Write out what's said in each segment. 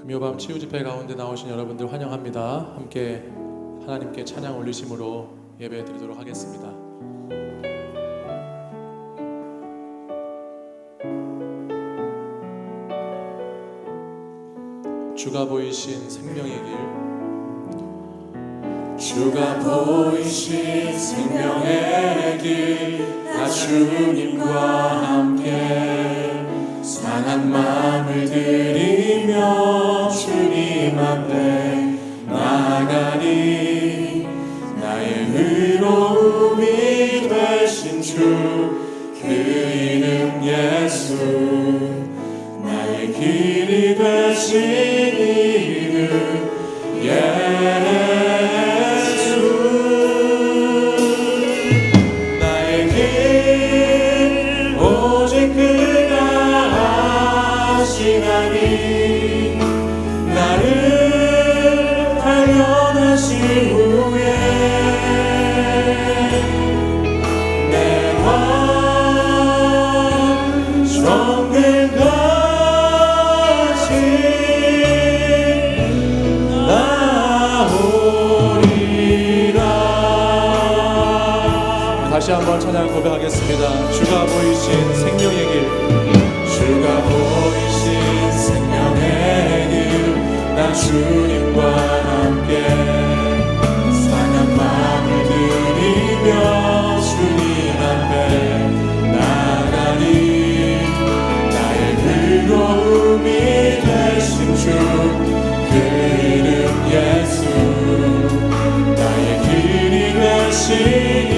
금요밤 치유집회 가운데 나오신 여러분들 환영합니다. 함께 하나님께 찬양 올리심으로 예배 드리도록 하겠습니다. 주가 보이신 생명의 길, 주가 보이신 생명의 길, 나 주님과 함께 상한 마음을 들이며 주님 앞에 나아가니, 나의 의로움이 되신 주 그 이름 예수, 나의 길이 되신 이름 예수, 나의 길 오직 그가 아시나니, 나를 발견하신 후에 다시 한번 찬양 고백하겠습니다. 주가 보이신 생명의 길, 주가 보이신 생명의 길, 나 주님과 함께 상한 마음을 들이며 주님 앞에 나가니, 나의 의로움이 되신 주 그 이름 예수, 나의 길이 되신 이름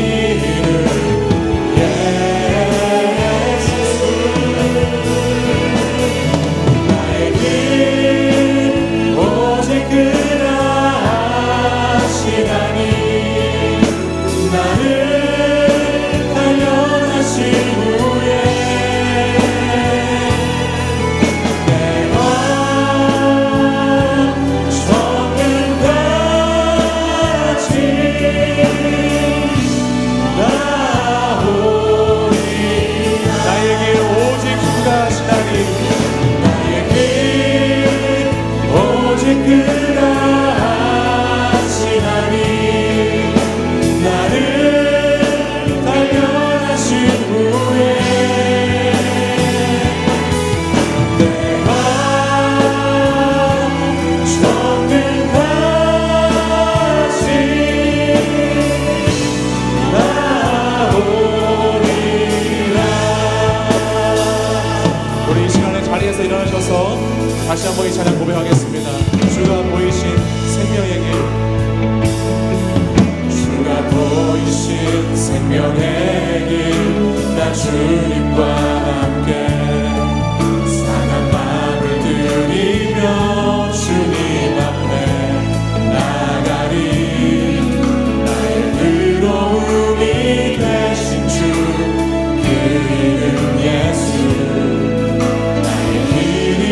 다시 한번 이 찬양 고백하겠습니다. 주가 보이신 생명의 길, 주가 보이신 생명의 길, 나 주님과 함께 상한 마음을 들이며 주님 앞에 나가리, 나의 의로움이 되신 주 그 이름 예수,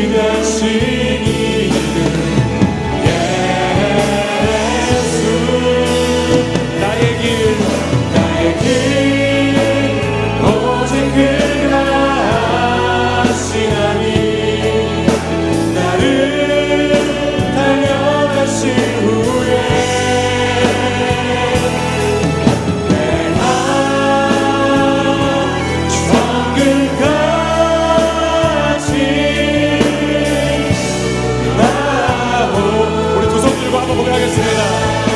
되신 이름 예수, 나의 길 오직 그가 아시나니, 나를 단련하신 후에 내가 정금같이 고백하겠습니다.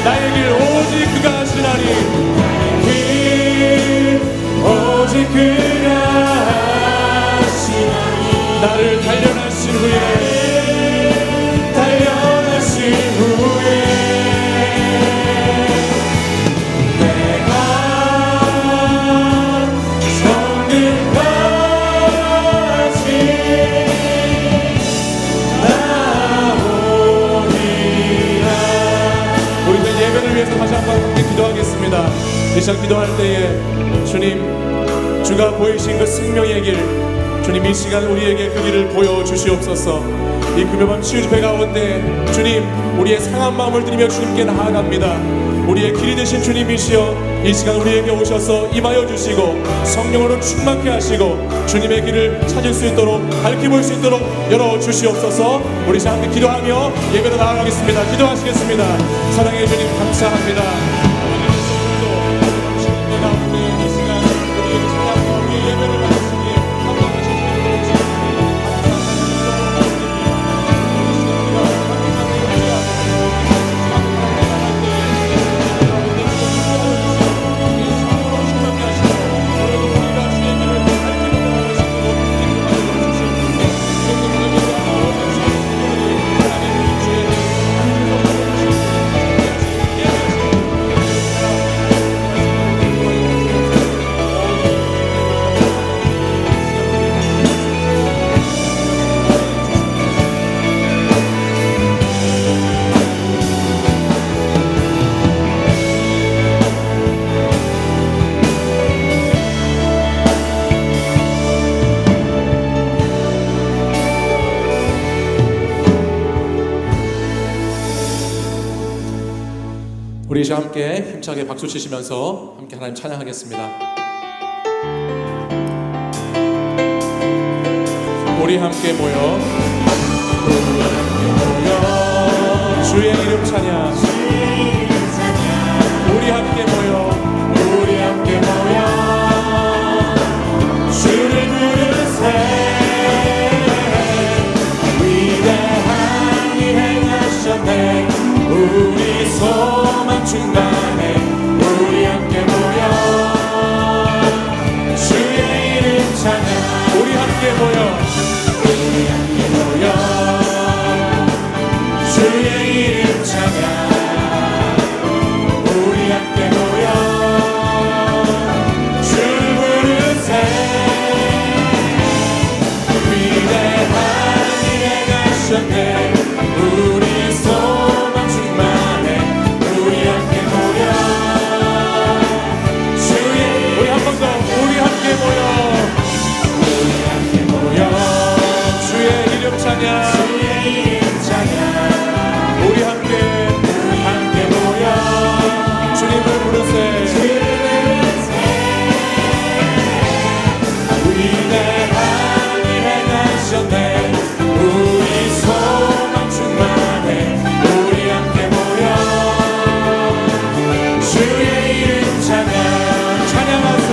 나의 길 오직 그가 아시나니, 길 오직 그가 아시나니, 나를 단련하신 후에 내가 성금같이 예배를 위해서 다시 한번 함께 기도하겠습니다. 이 시간 기도할 때에 주님, 주가 보이신 그 생명의 길, 주님 이 시간 우리에게 그 길을 보여주시옵소서. 이 금요밤 치유집회 가운데 주님, 우리의 상한 마음을 드리며 주님께 나아갑니다. 우리의 길이 되신 주님이시여 이 시간 우리에게 오셔서 임하여 주시고 성령으로 충만케 하시고 주님의 길을 찾을 수 있도록 밝히 볼 수 있도록 열어주시옵소서. 우리 함께 기도하며 예배로 나아가겠습니다. 기도하시겠습니다. 사랑해 주님 감사합니다. 우리 이제 함께 힘차게 박수 치시면서 함께 하나님 찬양하겠습니다. 우리 함께 모여 주의 이름 찬양. 우리 함께 모여 주를 부르세 위대한 일 행하셨네 우리 소망 충만해 우리 함께 모여 주의 이름 찬양 우리 함께 모여 주의 이름 찬양 우리 함께 모여 주를 부르세 위대한 일 행하셨네 우리 소망 충만해 우리 함께 모여 주의 우리 한 번 더 우리 함께 모여 주의 이름 찬양. 주의 이름 찬양 우리 함께 모여 주님을 부르세 위대한 일 행하셨네 우리 소망 충만해 우리 함께 모여 주의 이름 찬양 찬양하세.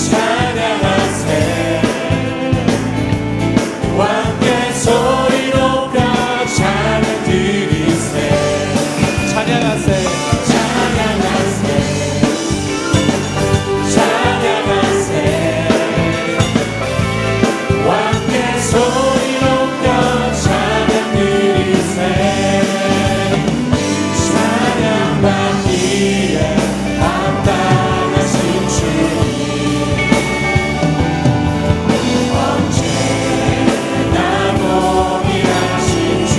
찬양하세 함께 소리 높여 찬양 드리세 찬양하세. 찬양하세 함께 소리 높여 찬양 드리세 찬양받기에 합당하신 주님 언제나 동일하신 주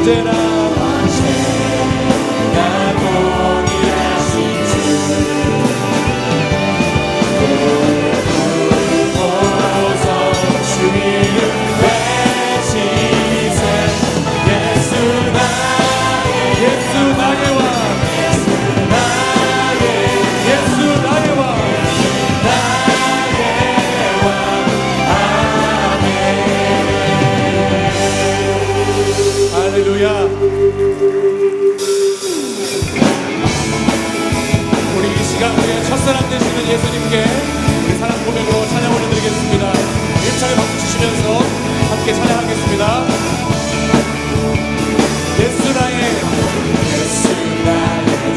언제나 나 동일하신 주 보소 주 이름 외치세 예수 나의 왕 예수 나의 왕 할렐루야. 우리 이 시간 우리의 첫사랑 되시는 예수님께 우리 사랑 고백으로 찬양 올려드리겠습니다. 힘차게 박수 치시면서 함께 찬양하겠습니다. 예수 나의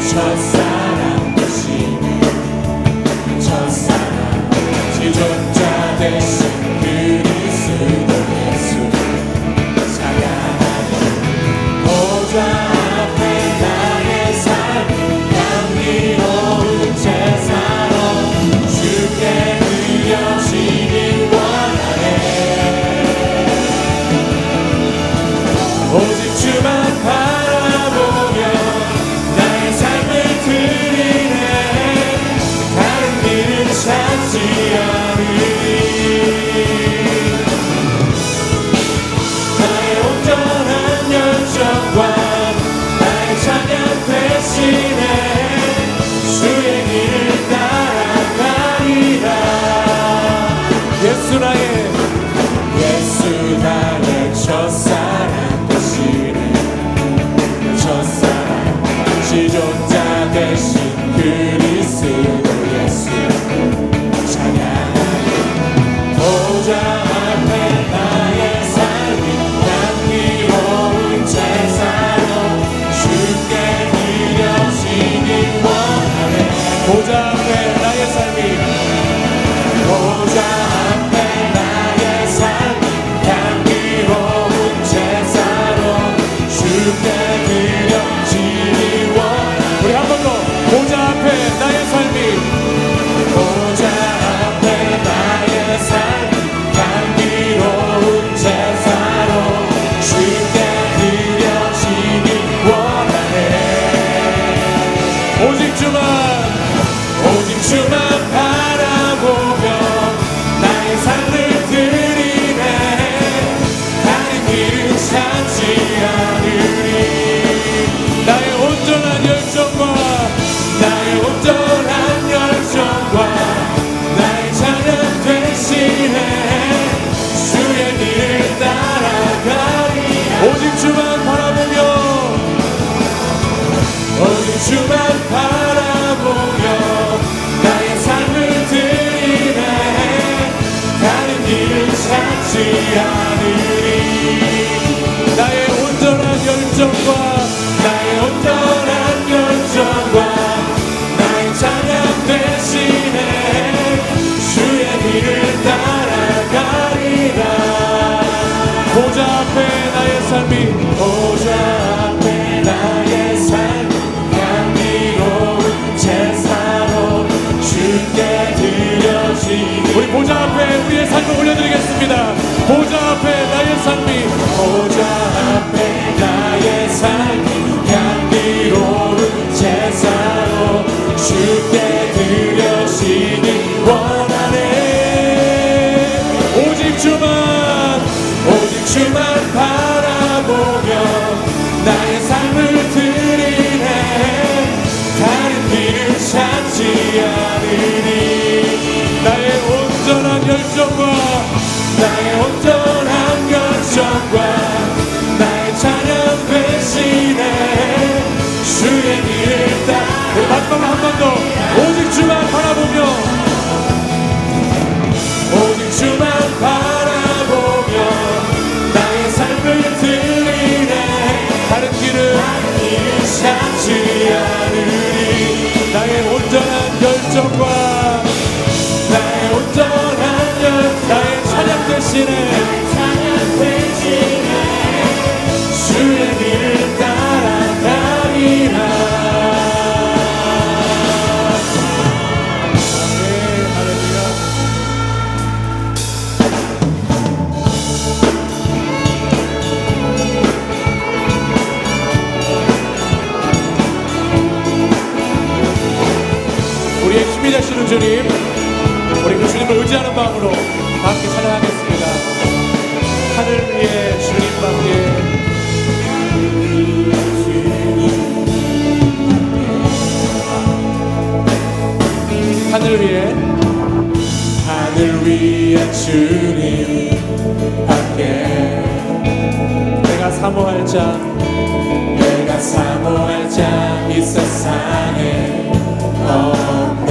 첫사랑 되시네 첫사랑 지존자 되신 그리스도 예수 찬양하며 보좌 앞에 나의 삶 향기로운 제사로 주께 드려지길 원하네 오직 주만 바라보며 나의 삶을 드리네 다른 길은 찾지 않으리 나의 온전한 열정과 나의 찬양 대신에 주의 길을 따라가리라 예수 나의 첫사랑 되시네 첫사랑 지존자 되신 그리스도 예수 찬양하며 보좌 앞에 나의 삶이 향기로운 제사로 주께 드려지길 원하네 보좌 앞에 나의 삶이 보좌 앞에 나의 삶이 향기로운 제사로 주께 드려지길 원하네 우리 한 번 더 보좌 앞에 나의 삶이 보좌 앞에 나의 삶이 향기로운 제사로 주께 드려지길 원하네 오직 주만 바라보며 나의 삶을 드리네 다른 길은 찾지 않으리 나의 온전한 열정과 나의 온전한 열정과 나의 찬양 대신에 주의 길을 따라가리라 오직 주만 바라보며 오직 주만 바라보며 나의 삶을 드리네 다른 길을 찾지 않으리 나의 온전한 열정과 나의 온전한 열정과 나의 찬양 대신에 주의 길을 따라가리라 보좌 앞에 나의 삶이 보좌 앞에 나의 삶 향기로운 제사로 주께 드려지길 우리 보좌 앞에 우리의 삶을 올려드리겠습니다. 보좌 앞에 나의 삶이 보좌 앞에 나의 삶이 향기로운 제사로 주께 드려지길 원하네 오직 주만 바라보며 나의 삶을 드리네 다른 길을 찾지 않으리 나의 온전한 열정과 나의 온전한 열정 주님, 우리 그 주님을 의지하는 마음으로 다 함께 찬양하겠습니다. 하늘 위에 주님과 함께 하늘 위에 주님 함께 내가 사모할 자 이 세상에 없네.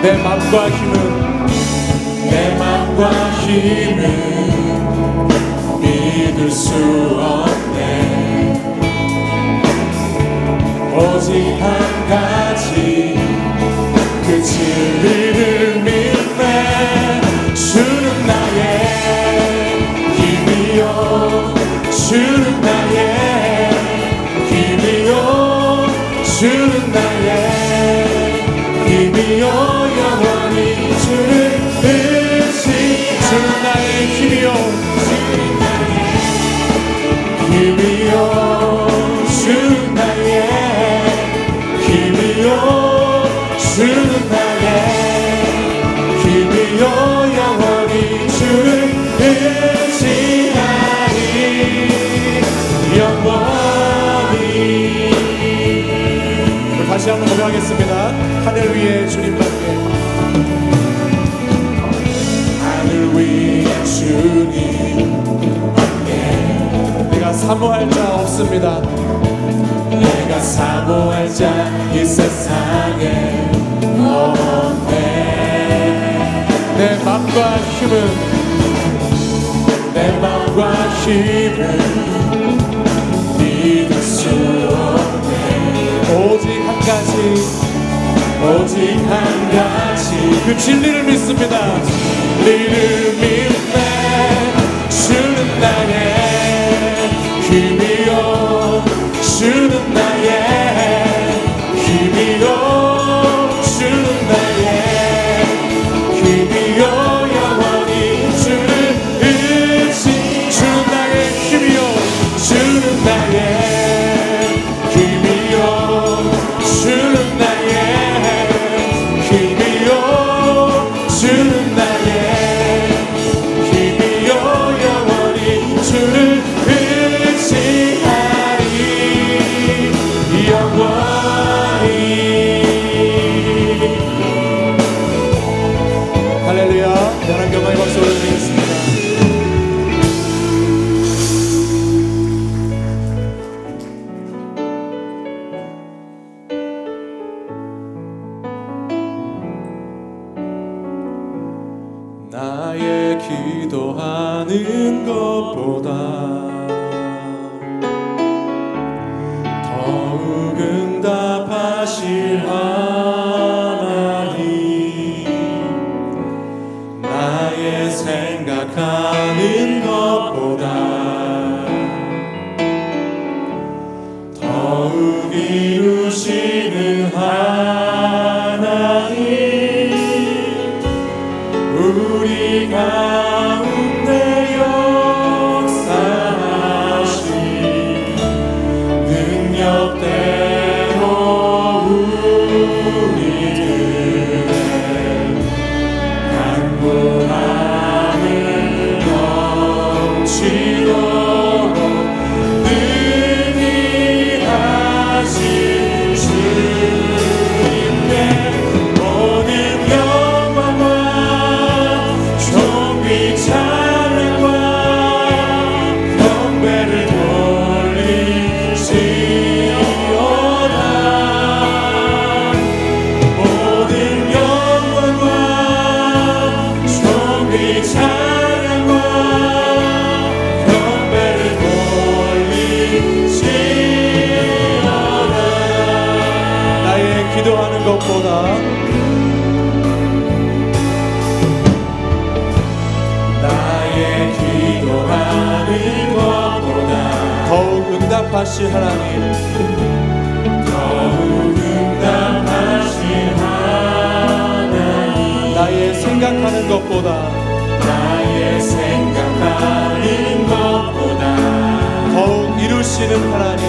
내 맘과 힘은 믿을 수 없네. 오직 한 가지 그 진리를 믿네. 주는 나의 힘이요, 주는 나의 힘이요, 주는 나의 힘이요, 영원히 주를 의지. 주는 나의 힘이요, 주는 나의 힘이요, 주는 나의 힘이요, 영원히 주를 의지하리. 영원히. 우리 다시 한번 고백하겠습니다. 하늘 위에 주님과 함께. 하늘 위에 주님 함께. 내가 사모할 자 없습니다. 내가 사모할 자 이 세상에 없네. 내 맘과 힘은 믿을 수 없네. 오직 한 가지 그 진리를 믿습니다. 진리를 믿네. 주는 나의 힘이요, 주는 나의 힘이요, 주는 나의 힘이요, 영원히 주를 의지. 주는 나의 힘이요, 주는 나의 힘이요, 주는 나의 힘이요, 주는 나의 힘이요, 영원히 주를 의지하리. 영원히. 할렐루야. 여러분 경건의 박수 올려드리겠습니다. 나의 기도하는 것보다 더욱 응답하실 하나님, 나의 생각하는 것보다 더욱 이루시는 하나님, 우리 가운데 역사하신 능력대로 우리들의 간구함을 넘치도록 능히 하신 주님께 모든 영광과 존귀 찬양과 경배를 돌리시오다. 모든 영광과 존귀 찬양과 경배를 돌리시오다. 나의 기도하는 것보다 기도하는 것보다 더욱 응답하실 하나님, 더욱 응답하실 하나님, 나의 생각하는 것보다 더욱 이루시는 하나님,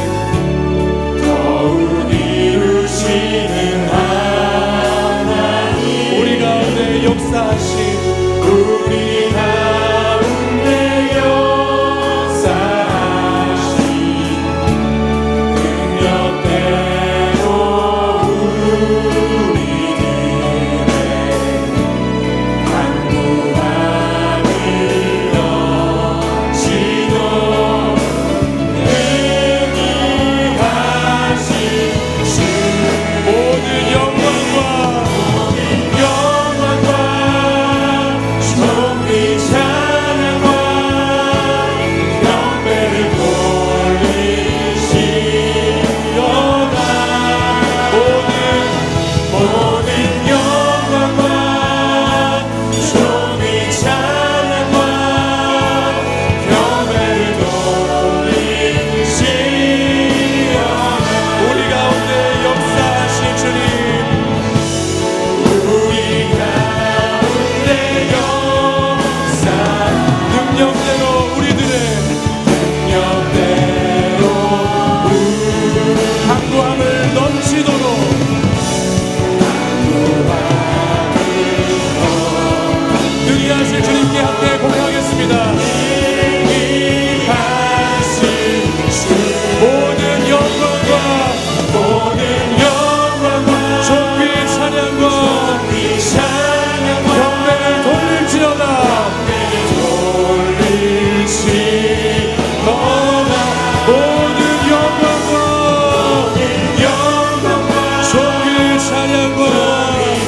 더욱 이루시는 하나님, 역사하신 우리 가운데 역사하신 능력대로 우리들의 강구하는 여지도 능히하신 주 모든 영광과 존귀 찬양과 경배를 돌리시려다 모든 영광과 존귀 찬양과 경배를 돌리시려다 우리 가운데 역사하신 주님, 우리 가운데 역사 능력대로 우리들의 능력대로 강구함을 넘치도록 능히 하실 주님께 함께 고백하겠습니다. 능히하신 주 모든 영광과 모든 영광과 존귀 찬양과 이 찬양과 경배를 돌릴지어다. 돌리시거나 모든 영광과 영광과 존귀 찬양과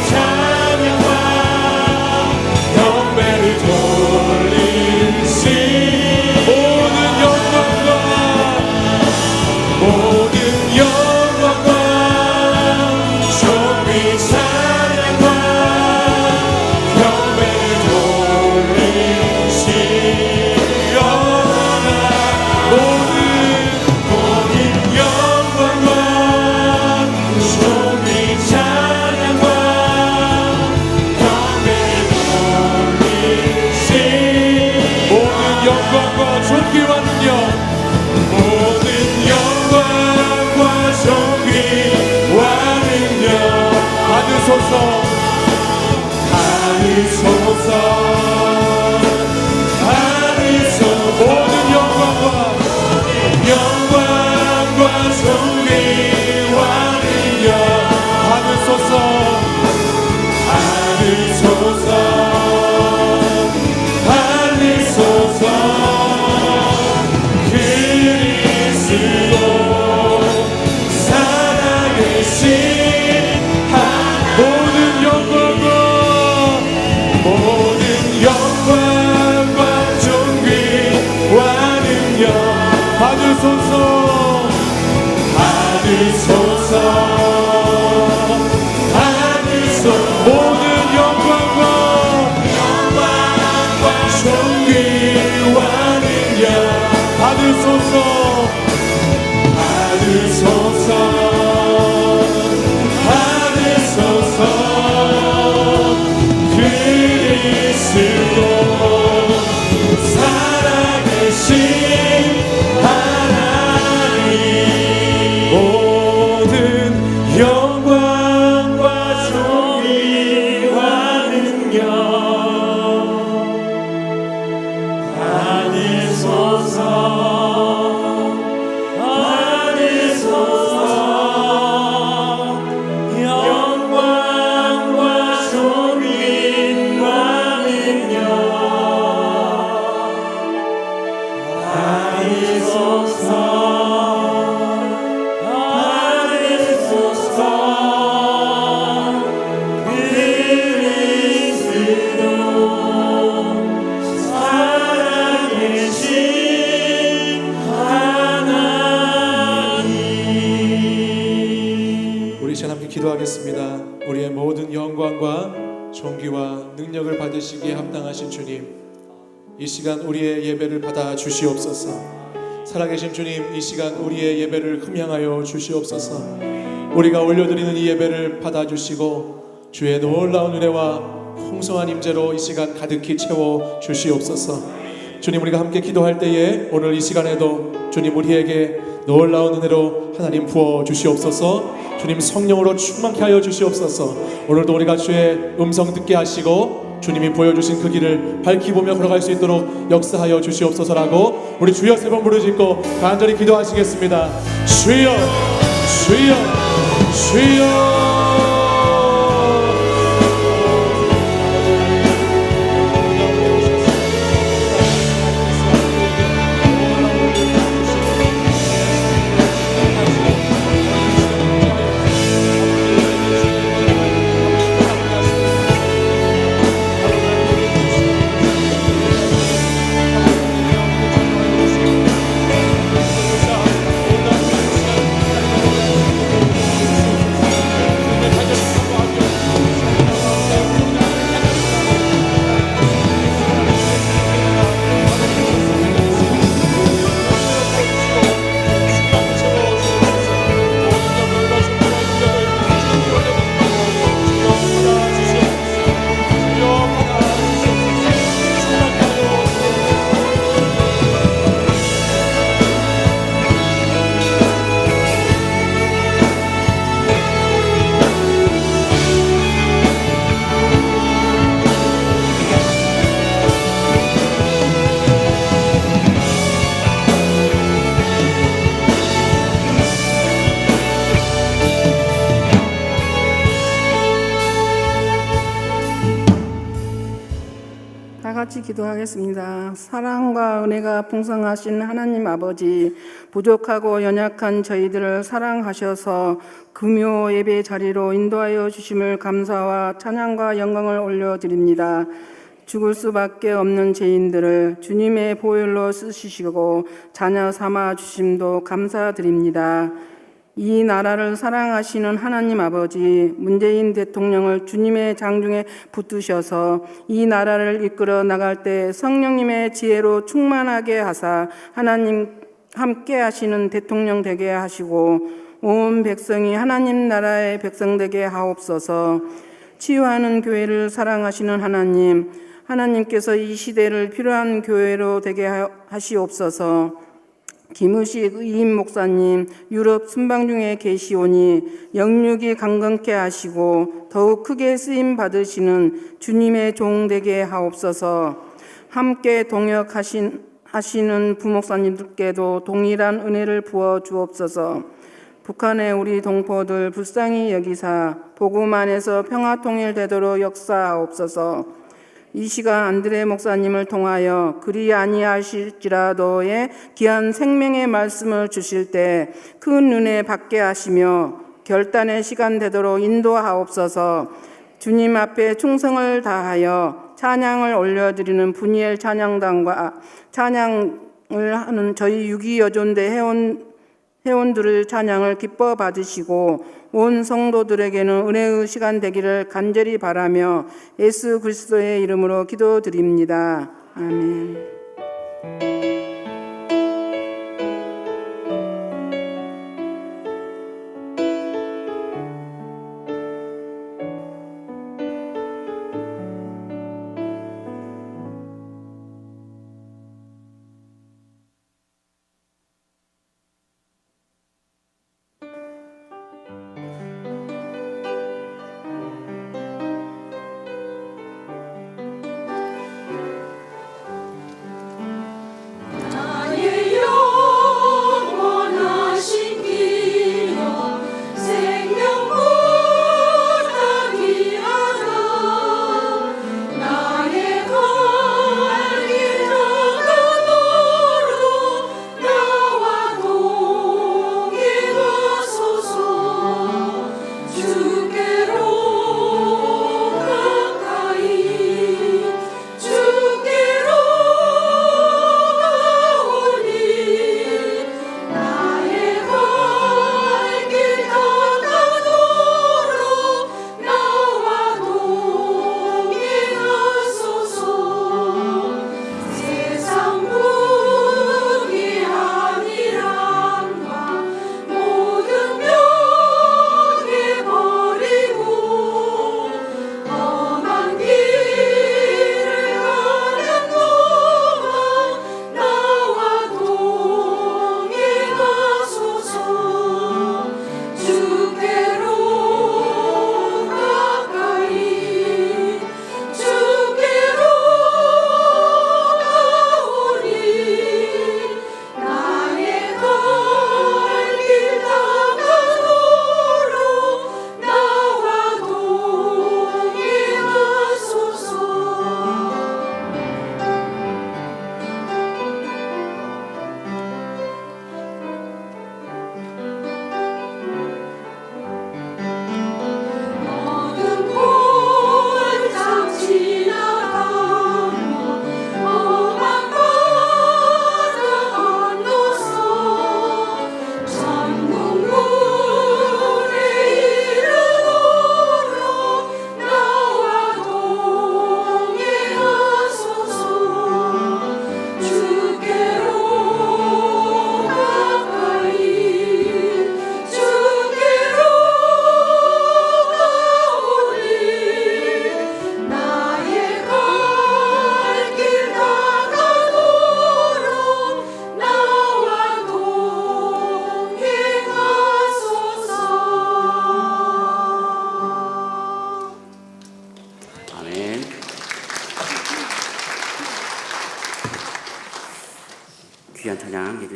찬양과 경배를 돌리시 모든 영광과 모든 영광과 존귀 찬양과 경배를 돌리시려나 모든 영광과 존귀 찬양과 경배를 돌리시 모든 영광과 존귀와 능력 모든 영광과 존귀와 능력 받으소서. 받으소서 모든 영광과 영광과 존귀와 능력 받으소서. 받으소서 받으소서 그리스도 살아계신 모든 영광과 모든 영광과 존귀와 능력 받으소서. 받으소서 받으소서 모든 영광과 영광과 존귀와 능력 받으소서. 받으소서 받으소서 그리스도 살아계신 하나님 모든 영광과 존귀와 능력 받으소서 받으소서 영광과 존귀와 능력 받으소서 받으소서 그리스도 살아계신 하나님 우리 시간 함께 기도하겠습니다. 우리의 모든 영광과 존귀와 능력을 받으시기에 합당하신 주님, 이 시간 우리의 예배를 받아 주시옵소서. 살아계신 주님, 이 시간 우리의 예배를 흠양하여 주시옵소서. 우리가 올려드리는 이 예배를 받아주시고 주의 놀라운 은혜와 풍성한 임재로 이 시간 가득히 채워 주시옵소서. 주님, 우리가 함께 기도할 때에 오늘 이 시간에도 주님 우리에게 놀라운 은혜로 하나님 부어 주시옵소서. 주님 성령으로 충만케 하여 주시옵소서. 오늘도 우리가 주의 음성 듣게 하시고 주님이 보여주신 그 길을 밝히 보며 걸어갈 수 있도록 역사하여 주시옵소서라고 우리 주여 세 번 부르짖고 간절히 기도하시겠습니다. 주여 주여 주여. 다 같이 기도하겠습니다. 사랑과 은혜가 풍성하신 하나님 아버지, 부족하고 연약한 저희들을 사랑하셔서 금요 예배 자리로 인도하여 주심을 감사와 찬양과 영광을 올려드립니다. 죽을 수밖에 없는 죄인들을 주님의 보혈로 쓰시고 자녀 삼아 주심도 감사드립니다. 이 나라를 사랑하시는 하나님 아버지, 문재인 대통령을 주님의 장중에 붙드셔서 이 나라를 이끌어 나갈 때 성령님의 지혜로 충만하게 하사 하나님 함께 하시는 대통령 되게 하시고 온 백성이 하나님 나라의 백성 되게 하옵소서. 치유하는 교회를 사랑하시는 하나님께서 이 시대를 필요한 교회로 되게 하시옵소서. 김의식 의임 목사님 유럽 순방 중에 계시오니 영육이 강건케 하시고 더욱 크게 쓰임 받으시는 주님의 종 되게 하옵소서. 함께 동역하시는 부목사님들께도 동일한 은혜를 부어 주옵소서. 북한의 우리 동포들 불쌍히 여기사 복음 안에서 평화 통일되도록 역사하옵소서. 이 시간 안드레 목사님을 통하여 그리 아니하실지라도의 귀한 생명의 말씀을 주실 때 큰 은혜 받게 하시며 결단의 시간 되도록 인도하옵소서. 주님 앞에 충성을 다하여 찬양을 올려드리는 분이엘 찬양단과 찬양을 하는 저희 유기여존대 회원들의 찬양을 기뻐 받으시고 온 성도들에게는 은혜의 시간 되기를 간절히 바라며 예수 그리스도의 이름으로 기도드립니다. 아멘.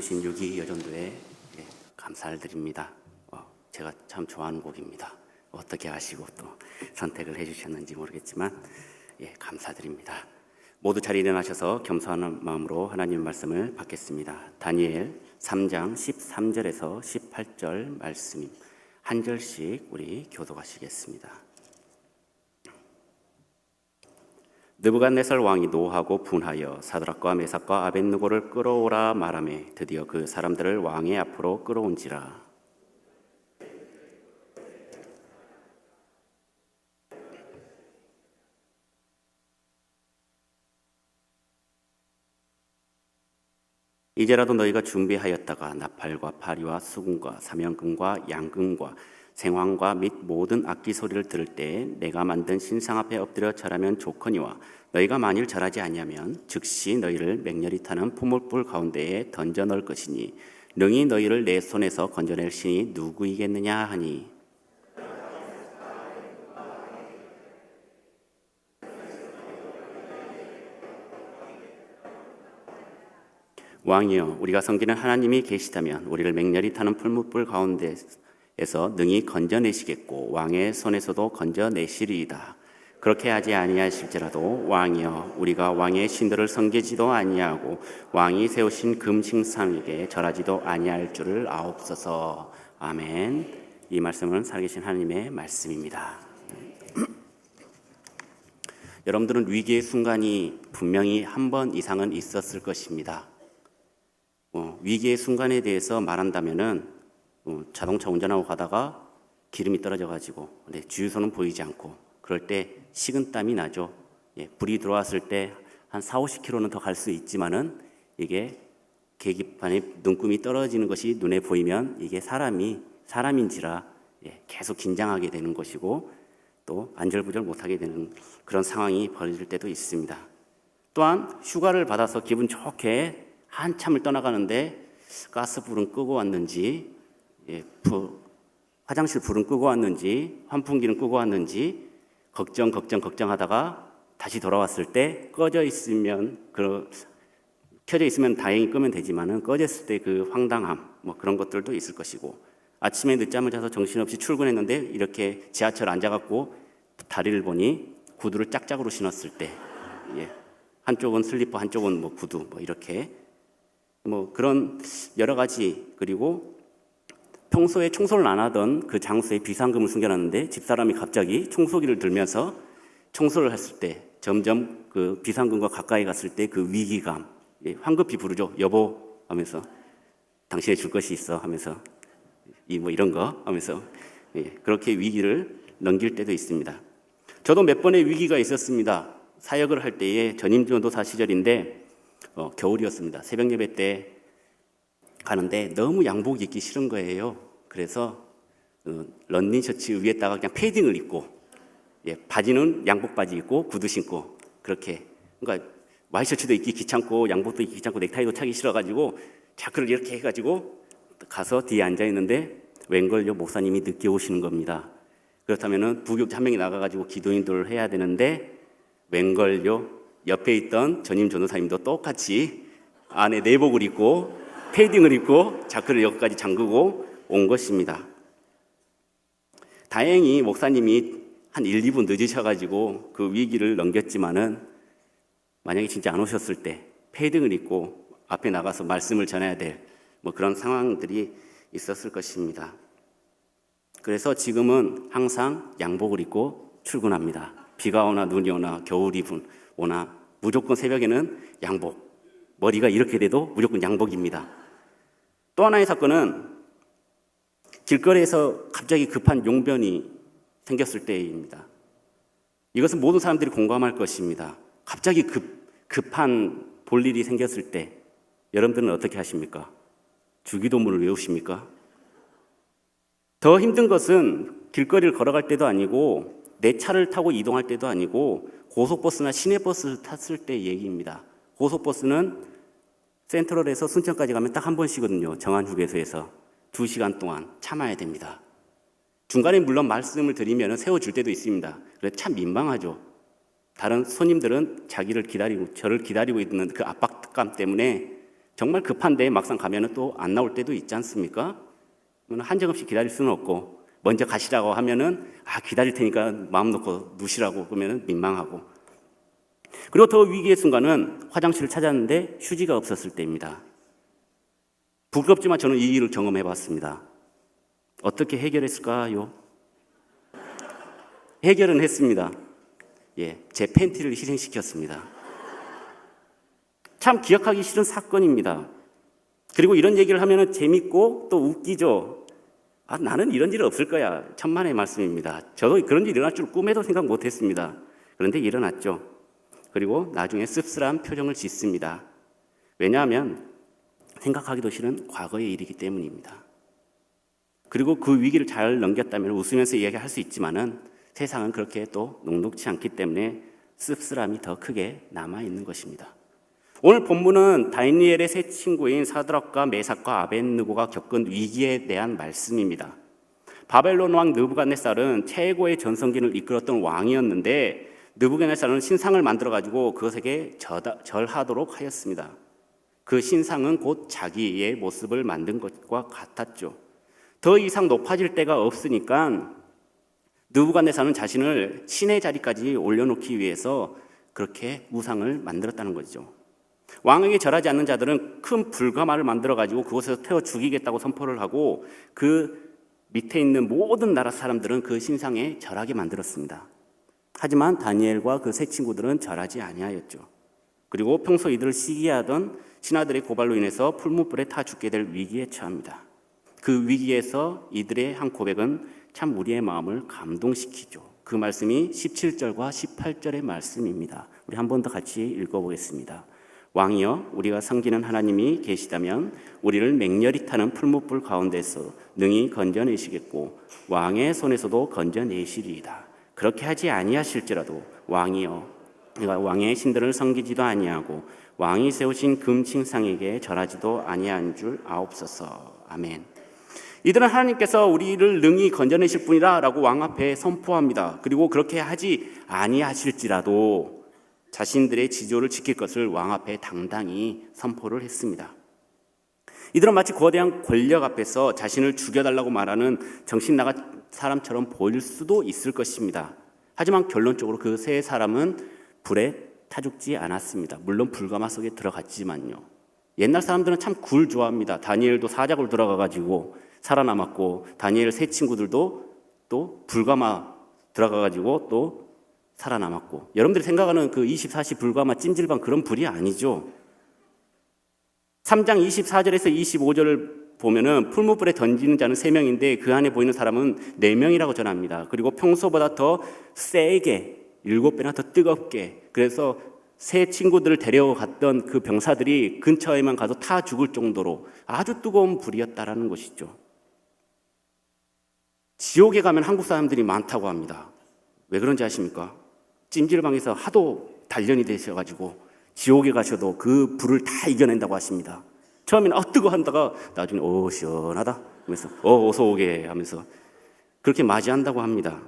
주신 6.2 여전도에 감사를 드립니다. 제가 참 좋아하는 곡입니다. 어떻게 아시고 또 선택을 해주셨는지 모르겠지만 감사드립니다. 모두 자리 일어나셔서 겸손한 마음으로 하나님 말씀을 받겠습니다. 다니엘 3장 13절에서 18절 말씀 한 절씩 우리 교독하시겠습니다. 느부갓네살 왕이 노하고 분하여 사드락과 메삭과 아벳느고를 끌어오라 말하매 드디어 그 사람들을 왕의 앞으로 끌어온지라. 이제라도 너희가 준비하였다가 나팔과 파리와 수금과 사면금과 양금과 생황과 및 모든 악기 소리를 들을 때 내가 만든 신상 앞에 엎드려 절하면 좋거니와 너희가 만일 절하지 아니하면 즉시 너희를 맹렬히 타는 포물불 가운데에 던져 넣을 것이니 능히 너희를 내 손에서 건져낼 신이 누구이겠느냐 하니 왕이여 우리가 섬기는 하나님이 계시다면 우리를 맹렬히 타는 풀무불 가운데에서 능히 건져내시겠고 왕의 손에서도 건져내시리이다. 그렇게 하지 아니하실지라도 왕이여 우리가 왕의 신들을 섬기지도 아니하고 왕이 세우신 금신상에게 절하지도 아니할 줄을 아옵소서. 아멘. 이 말씀은 살아계신 하나님의 말씀입니다. 여러분들은 위기의 순간이 분명히 한 번 이상은 있었을 것입니다. 위기의 순간에 대해서 말한다면은 자동차 운전하고 가다가 기름이 떨어져가지고 주유소는 보이지 않고 그럴 때 식은땀이 나죠. 불이 들어왔을 때 한 40-50km는 더 갈 수 있지만은 이게 계기판에 눈금이 떨어지는 것이 눈에 보이면 이게 사람인지라 계속 긴장하게 되는 것이고 또 안절부절 못하게 되는 그런 상황이 벌어질 때도 있습니다. 또한 휴가를 받아서 기분 좋게 한참을 떠나가는데 가스불은 끄고 왔는지 화장실 불은 끄고 왔는지 환풍기는 끄고 왔는지 걱정하다가 다시 돌아왔을 때 켜져 있으면 다행히 끄면 되지만은 꺼졌을 때 그 황당함 그런 것들도 있을 것이고 아침에 늦잠을 자서 정신없이 출근했는데 이렇게 지하철 앉아갖고 다리를 보니 구두를 짝짝으로 신었을 때 한쪽은 슬리퍼 한쪽은 구두 이렇게 그런 여러 가지 그리고 평소에 청소를 안 하던 그 장소에 비상금을 숨겨놨는데 집사람이 갑자기 청소기를 들면서 청소를 했을 때 점점 그 비상금과 가까이 갔을 때 그 위기감 황급히 부르죠. 여보 하면서 당신에 줄 것이 있어 하면서 이런 거 하면서 그렇게 위기를 넘길 때도 있습니다. 저도 몇 번의 위기가 있었습니다. 사역을 할 때에 전임 전도사 시절인데 겨울이었습니다. 새벽 예배 때 가는데 너무 양복 입기 싫은 거예요. 그래서 런닝 셔츠 위에다가 그냥 패딩을 입고 바지는 양복 바지 입고 구두 신고 그렇게 그러니까 와이셔츠도 입기 귀찮고 양복도 입기 귀찮고 넥타이도 차기 싫어가지고 자크를 이렇게 해가지고 가서 뒤에 앉아 있는데 웬걸요 목사님이 늦게 오시는 겁니다. 그렇다면은 부교육자 한 명이 나가가지고 기도인도를 해야 되는데 웬걸요 옆에 있던 전임 전도사님도 똑같이 안에 내복을 입고 패딩을 입고 자크를 여기까지 잠그고 온 것입니다. 다행히 목사님이 한 1, 2분 늦으셔가지고 그 위기를 넘겼지만은 만약에 진짜 안 오셨을 때 패딩을 입고 앞에 나가서 말씀을 전해야 될 그런 상황들이 있었을 것입니다. 그래서 지금은 항상 양복을 입고 출근합니다. 비가 오나 눈이 오나 겨울이 오나 무조건 새벽에는 양복, 머리가 이렇게 돼도 무조건 양복입니다. 또 하나의 사건은 길거리에서 갑자기 급한 용변이 생겼을 때입니다. 이것은 모든 사람들이 공감할 것입니다. 갑자기 급한 볼일이 생겼을 때 여러분들은 어떻게 하십니까? 주기도문을 외우십니까? 더 힘든 것은 길거리를 걸어갈 때도 아니고 내 차를 타고 이동할 때도 아니고 고속버스나 시내버스를 탔을 때 얘기입니다. 고속버스는 센트럴에서 순천까지 가면 딱 한 번씩거든요. 정한 휴게소에서 2시간 동안 참아야 됩니다. 중간에 물론 말씀을 드리면 세워줄 때도 있습니다. 그래서 참 민망하죠. 다른 손님들은 저를 기다리고 있는 그 압박감 때문에 정말 급한데 막상 가면은 또 안 나올 때도 있지 않습니까? 한정없이 기다릴 수는 없고 먼저 가시라고 하면은 기다릴 테니까 마음 놓고 누시라고 그러면은 민망하고. 그리고 더 위기의 순간은 화장실을 찾았는데 휴지가 없었을 때입니다. 부끄럽지만 저는 이 일을 경험해 봤습니다. 어떻게 해결했을까요? 해결은 했습니다. 제 팬티를 희생시켰습니다. 참 기억하기 싫은 사건입니다. 그리고 이런 얘기를 하면 재밌고 또 웃기죠. 나는 이런 일 없을 거야. 천만의 말씀입니다. 저도 그런 일이 일어날 줄 꿈에도 생각 못했습니다. 그런데 일어났죠. 그리고 나중에 씁쓸한 표정을 짓습니다. 왜냐하면 생각하기도 싫은 과거의 일이기 때문입니다. 그리고 그 위기를 잘 넘겼다면 웃으면서 이야기할 수 있지만은 세상은 그렇게 또 녹록치 않기 때문에 씁쓸함이 더 크게 남아있는 것입니다. 오늘 본문은 다니엘의 세 친구인 사드락과 메삭과 아벳느고가 겪은 위기에 대한 말씀입니다. 바벨론 왕 느부갓네살은 최고의 전성기를 이끌었던 왕이었는데 느부갓네살은 신상을 만들어가지고 그것에게 절하도록 하였습니다. 그 신상은 곧 자기의 모습을 만든 것과 같았죠. 더 이상 높아질 데가 없으니까 느부갓네살은 자신을 신의 자리까지 올려놓기 위해서 그렇게 우상을 만들었다는 거죠. 왕에게 절하지 않는 자들은 큰 불가마를 만들어가지고 그곳에서 태워 죽이겠다고 선포를 하고 그 밑에 있는 모든 나라 사람들은 그 신상에 절하게 만들었습니다. 하지만 다니엘과 그 세 친구들은 절하지 아니하였죠. 그리고 평소 이들을 시기하던 신하들의 고발로 인해서 풀무불에 타 죽게 될 위기에 처합니다. 그 위기에서 이들의 한 고백은 참 우리의 마음을 감동시키죠. 그 말씀이 17절과 18절의 말씀입니다. 우리 한 번 더 같이 읽어보겠습니다. 왕이여, 우리가 섬기는 하나님이 계시다면 우리를 맹렬히 타는 풀무불 가운데서 능히 건져내시겠고 왕의 손에서도 건져내시리이다. 그렇게 하지 아니하실지라도 왕이여, 우리가 왕의 신들을 섬기지도 아니하고 왕이 세우신 금칭상에게 절하지도 아니한 줄 아옵소서. 아멘. 이들은 하나님께서 우리를 능히 건져내실 분이라 라고 왕 앞에 선포합니다. 그리고 그렇게 하지 아니하실지라도 자신들의 지조를 지킬 것을 왕 앞에 당당히 선포를 했습니다. 이들은 마치 거대한 권력 앞에서 자신을 죽여달라고 말하는 정신 나간 사람처럼 보일 수도 있을 것입니다. 하지만 결론적으로 그 세 사람은 불에 타 죽지 않았습니다. 물론 불가마 속에 들어갔지만요. 옛날 사람들은 참 굴 좋아합니다. 다니엘도 사자굴 들어가가지고 살아남았고 다니엘 세 친구들도 또 불가마 들어가가지고 또 살아남았고, 여러분들이 생각하는 그 24시 불가마 찜질방 그런 불이 아니죠. 3장 24절에서 25절을 보면은 풀무불에 던지는 자는 3명인데 그 안에 보이는 사람은 4명이라고 전합니다. 그리고 평소보다 더 세게 7배나 더 뜨겁게, 그래서 세 친구들을 데려갔던 그 병사들이 근처에만 가도 타 죽을 정도로 아주 뜨거운 불이었다라는 것이죠. 지옥에 가면 한국 사람들이 많다고 합니다. 왜 그런지 아십니까? 찜질방에서 하도 단련이 되셔가지고 지옥에 가셔도 그 불을 다 이겨낸다고 하십니다. 처음에는 뜨거 한다가 나중에 시원하다 하면서 어서 오게 하면서 그렇게 맞이한다고 합니다.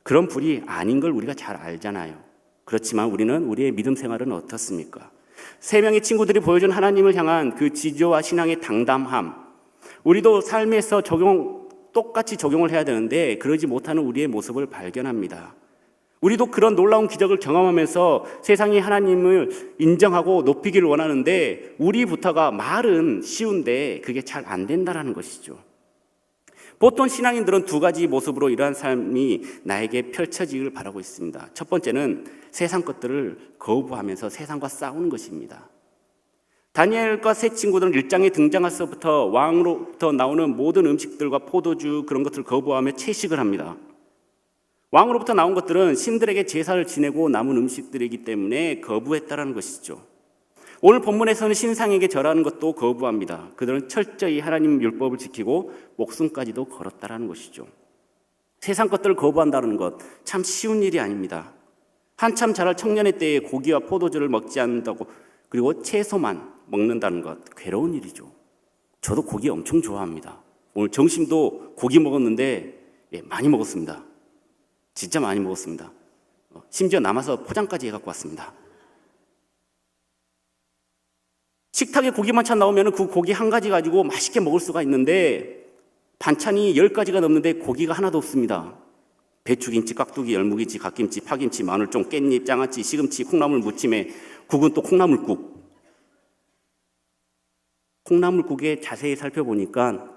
그런 불이 아닌 걸 우리가 잘 알잖아요. 그렇지만 우리는 우리의 믿음 생활은 어떻습니까? 3명의 친구들이 보여준 하나님을 향한 그 지조와 신앙의 당담함, 우리도 삶에서 똑같이 적용을 해야 되는데 그러지 못하는 우리의 모습을 발견합니다. 우리도 그런 놀라운 기적을 경험하면서 세상이 하나님을 인정하고 높이기를 원하는데 우리부터가 말은 쉬운데 그게 잘 안 된다는 것이죠. 보통 신앙인들은 2가지 모습으로 이러한 삶이 나에게 펼쳐지기를 바라고 있습니다. 첫 번째는 세상 것들을 거부하면서 세상과 싸우는 것입니다. 다니엘과 세 친구들은 1장에 등장해서부터 왕으로부터 나오는 모든 음식들과 포도주 그런 것들을 거부하며 채식을 합니다. 왕으로부터 나온 것들은 신들에게 제사를 지내고 남은 음식들이기 때문에 거부했다라는 것이죠. 오늘 본문에서는 신상에게 절하는 것도 거부합니다. 그들은 철저히 하나님 율법을 지키고 목숨까지도 걸었다라는 것이죠. 세상 것들을 거부한다는 것 참 쉬운 일이 아닙니다. 한참 자랄 청년의 때에 고기와 포도주를 먹지 않는다고, 그리고 채소만 먹는다는 것 괴로운 일이죠. 저도 고기 엄청 좋아합니다. 오늘 점심도 고기 먹었는데 많이 먹었습니다. 진짜 많이 먹었습니다. 심지어 남아서 포장까지 해갖고 왔습니다. 식탁에 고기 반찬 나오면 그 고기 한 가지 가지고 맛있게 먹을 수가 있는데 반찬이 10가지가 넘는데 고기가 하나도 없습니다. 배추김치, 깍두기, 열무김치, 갓김치, 파김치, 마늘종, 깻잎, 장아찌, 시금치, 콩나물 무침에 국은 또 콩나물국. 콩나물국에 자세히 살펴보니까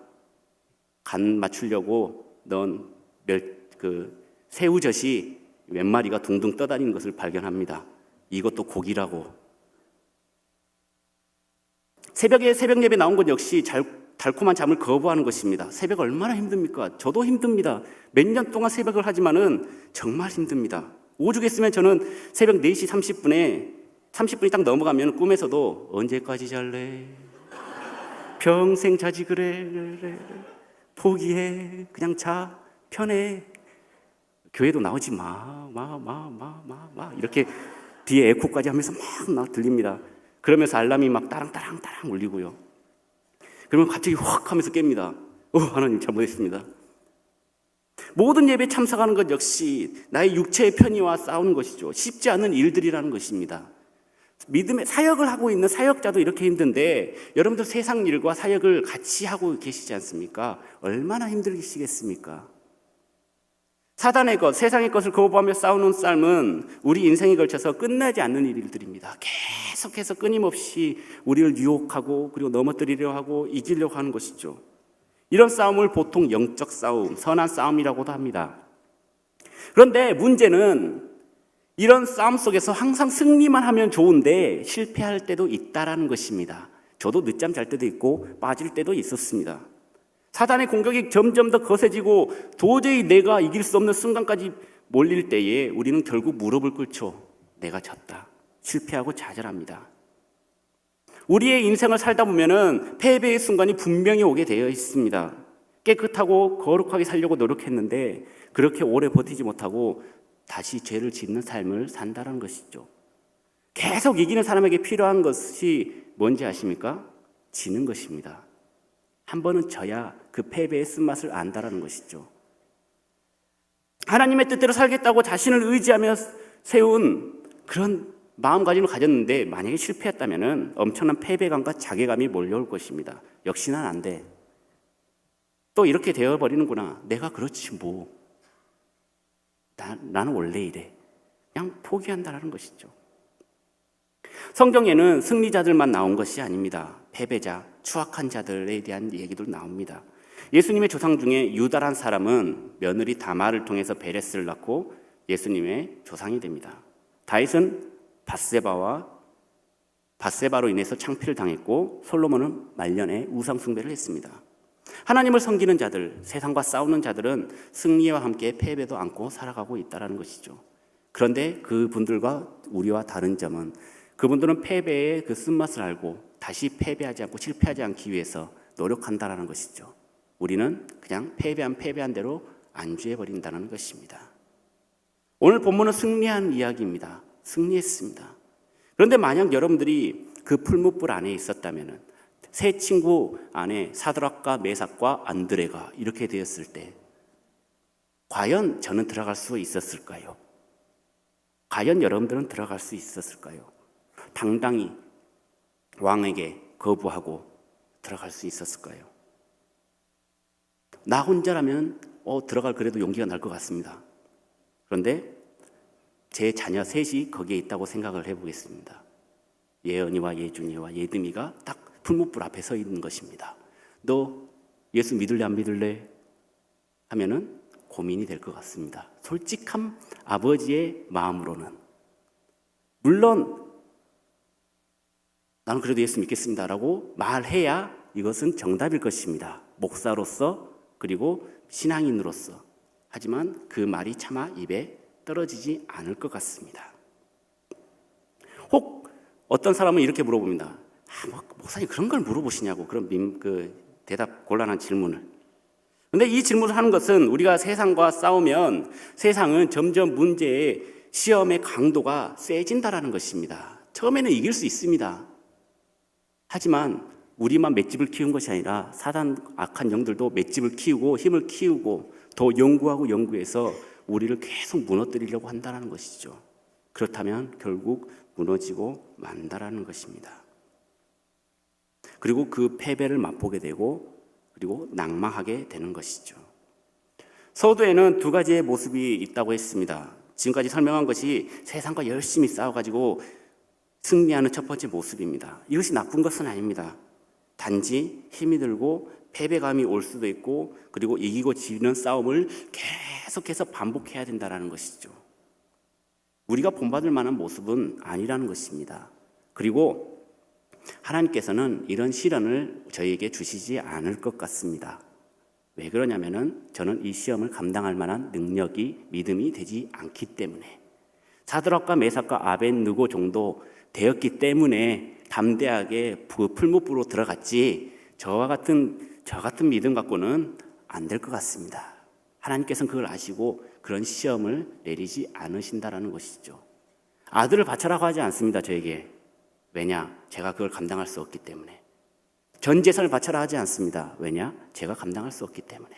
간 맞추려고 넣은 새우젓이 몇 마리가 둥둥 떠다니는 것을 발견합니다. 이것도 고기라고. 새벽 예배 나온 것 역시 달콤한 잠을 거부하는 것입니다. 새벽 얼마나 힘듭니까? 저도 힘듭니다. 몇 년 동안 새벽을 하지만은 정말 힘듭니다. 오죽했으면 저는 새벽 4시 30분이 딱 넘어가면 꿈에서도 언제까지 잘래? 평생 자지 그래. 포기해. 그냥 자. 편해. 교회도 나오지 마. 이렇게 뒤에 에코까지 하면서 막 들립니다. 그러면서 알람이 막 따랑따랑 울리고요. 그러면 갑자기 확 하면서 깹니다. 하나님 잘못했습니다. 모든 예배에 참석하는 것 역시 나의 육체의 편의와 싸우는 것이죠. 쉽지 않은 일들이라는 것입니다. 믿음의 사역을 하고 있는 사역자도 이렇게 힘든데 여러분들 세상 일과 사역을 같이 하고 계시지 않습니까? 얼마나 힘들으시겠습니까? 사단의 것, 세상의 것을 거부하며 싸우는 삶은 우리 인생에 걸쳐서 끝나지 않는 일들입니다. 계속해서 끊임없이 우리를 유혹하고 그리고 넘어뜨리려 하고 이기려고 하는 것이죠. 이런 싸움을 보통 영적 싸움, 선한 싸움이라고도 합니다. 그런데 문제는 이런 싸움 속에서 항상 승리만 하면 좋은데 실패할 때도 있다라는 것입니다. 저도 늦잠 잘 때도 있고 빠질 때도 있었습니다. 사단의 공격이 점점 더 거세지고 도저히 내가 이길 수 없는 순간까지 몰릴 때에 우리는 결국 무릎을 꿇죠. 내가 졌다. 실패하고 좌절합니다. 우리의 인생을 살다 보면은 패배의 순간이 분명히 오게 되어 있습니다. 깨끗하고 거룩하게 살려고 노력했는데 그렇게 오래 버티지 못하고 다시 죄를 짓는 삶을 산다는 것이죠. 계속 이기는 사람에게 필요한 것이 뭔지 아십니까? 지는 것입니다. 한 번은 져야 그 패배의 쓴맛을 안다라는 것이죠. 하나님의 뜻대로 살겠다고 자신을 의지하며 세운 그런 마음가짐을 가졌는데 만약에 실패했다면 엄청난 패배감과 자괴감이 몰려올 것입니다. 역시 난 안 돼. 또 이렇게 되어버리는구나. 내가 그렇지 뭐. 나는 원래 이래. 그냥 포기한다라는 것이죠. 성경에는 승리자들만 나온 것이 아닙니다. 패배자, 추악한 자들에 대한 얘기도 나옵니다. 예수님의 조상 중에 유다란 사람은 며느리 다말을 통해서 베레스를 낳고 예수님의 조상이 됩니다. 다윗은 밧세바로 인해서 창피를 당했고 솔로몬은 말년에 우상 숭배를 했습니다. 하나님을 섬기는 자들, 세상과 싸우는 자들은 승리와 함께 패배도 안고 살아가고 있다는 것이죠. 그런데 그분들과 우리와 다른 점은 그분들은 패배의 그 쓴맛을 알고 다시 패배하지 않고 실패하지 않기 위해서 노력한다는 것이죠. 우리는 그냥 패배한 대로 안주해버린다는 것입니다. 오늘 본문은 승리한 이야기입니다. 승리했습니다. 그런데 만약 여러분들이 그 풀무불 안에 있었다면 세 친구 안에 사드락과 메삭과 안드레가 이렇게 되었을 때 과연 저는 들어갈 수 있었을까요? 과연 여러분들은 들어갈 수 있었을까요? 당당히 왕에게 거부하고 들어갈 수 있었을까요? 나 혼자라면 들어갈 그래도 용기가 날 것 같습니다. 그런데 제 자녀 셋이 거기에 있다고 생각을 해보겠습니다. 예언이와 예준이와 예듬이가 딱 풀무불 앞에 서 있는 것입니다. 너 예수 믿을래 안 믿을래? 하면은 고민이 될 것 같습니다. 솔직한 아버지의 마음으로는 물론 나는 그래도 예수 믿겠습니다라고 말해야 이것은 정답일 것입니다. 목사로서 그리고 신앙인으로서. 하지만 그 말이 차마 입에 떨어지지 않을 것 같습니다. 혹 어떤 사람은 이렇게 물어봅니다. 목사님 그런 걸 물어보시냐고. 그런 대답 곤란한 질문을. 그런데 이 질문을 하는 것은 우리가 세상과 싸우면 세상은 점점 문제의 시험의 강도가 세진다라는 것입니다. 처음에는 이길 수 있습니다. 하지만 우리만 맷집을 키운 것이 아니라 사단 악한 영들도 맷집을 키우고 힘을 키우고 더 연구하고 연구해서 우리를 계속 무너뜨리려고 한다는 것이죠. 그렇다면 결국 무너지고 만다라는 것입니다. 그리고 그 패배를 맛보게 되고 그리고 낭망하게 되는 것이죠. 서두에는 두 가지의 모습이 있다고 했습니다. 지금까지 설명한 것이 세상과 열심히 싸워가지고 승리하는 첫 번째 모습입니다. 이것이 나쁜 것은 아닙니다. 단지 힘이 들고 패배감이 올 수도 있고 그리고 이기고 지는 싸움을 계속해서 반복해야 된다는 것이죠. 우리가 본받을 만한 모습은 아니라는 것입니다. 그리고 하나님께서는 이런 시련을 저희에게 주시지 않을 것 같습니다. 왜 그러냐면은 저는 이 시험을 감당할 만한 능력이 믿음이 되지 않기 때문에 사드락과 메삭과 아벳느고 정도 되었기 때문에 담대하게 풀무불로 들어갔지 저 같은 믿음 갖고는 안 될 것 같습니다. 하나님께서는 그걸 아시고 그런 시험을 내리지 않으신다라는 것이죠. 아들을 바쳐라고 하지 않습니다. 저에게. 왜냐? 제가 그걸 감당할 수 없기 때문에. 전 재산을 바쳐라 하지 않습니다. 왜냐? 제가 감당할 수 없기 때문에.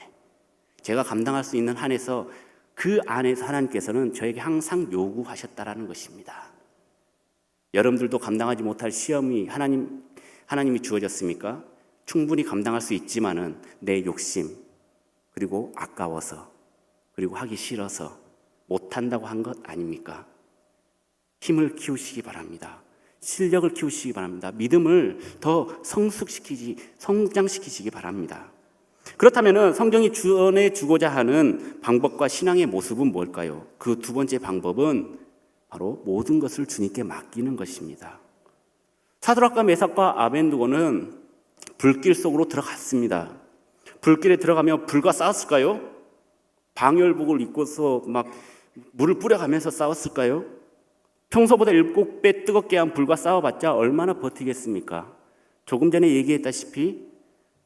제가 감당할 수 있는 한에서 그 안에서 하나님께서는 저에게 항상 요구하셨다라는 것입니다. 여러분들도 감당하지 못할 시험이 하나님이 주어졌습니까? 충분히 감당할 수 있지만은 내 욕심 그리고 아까워서 그리고 하기 싫어서 못한다고 한 것 아닙니까? 힘을 키우시기 바랍니다. 실력을 키우시기 바랍니다. 믿음을 더 성장시키시기 바랍니다. 그렇다면 성경이 전해주고자 하는 방법과 신앙의 모습은 뭘까요? 그 두 번째 방법은 바로 모든 것을 주님께 맡기는 것입니다. 사드락과 메삭과 아벳느고는 불길 속으로 들어갔습니다. 불길에 들어가며 불과 싸웠을까요? 방열복을 입고서 막 물을 뿌려가면서 싸웠을까요? 평소보다 7배 뜨겁게 한 불과 싸워봤자 얼마나 버티겠습니까? 조금 전에 얘기했다시피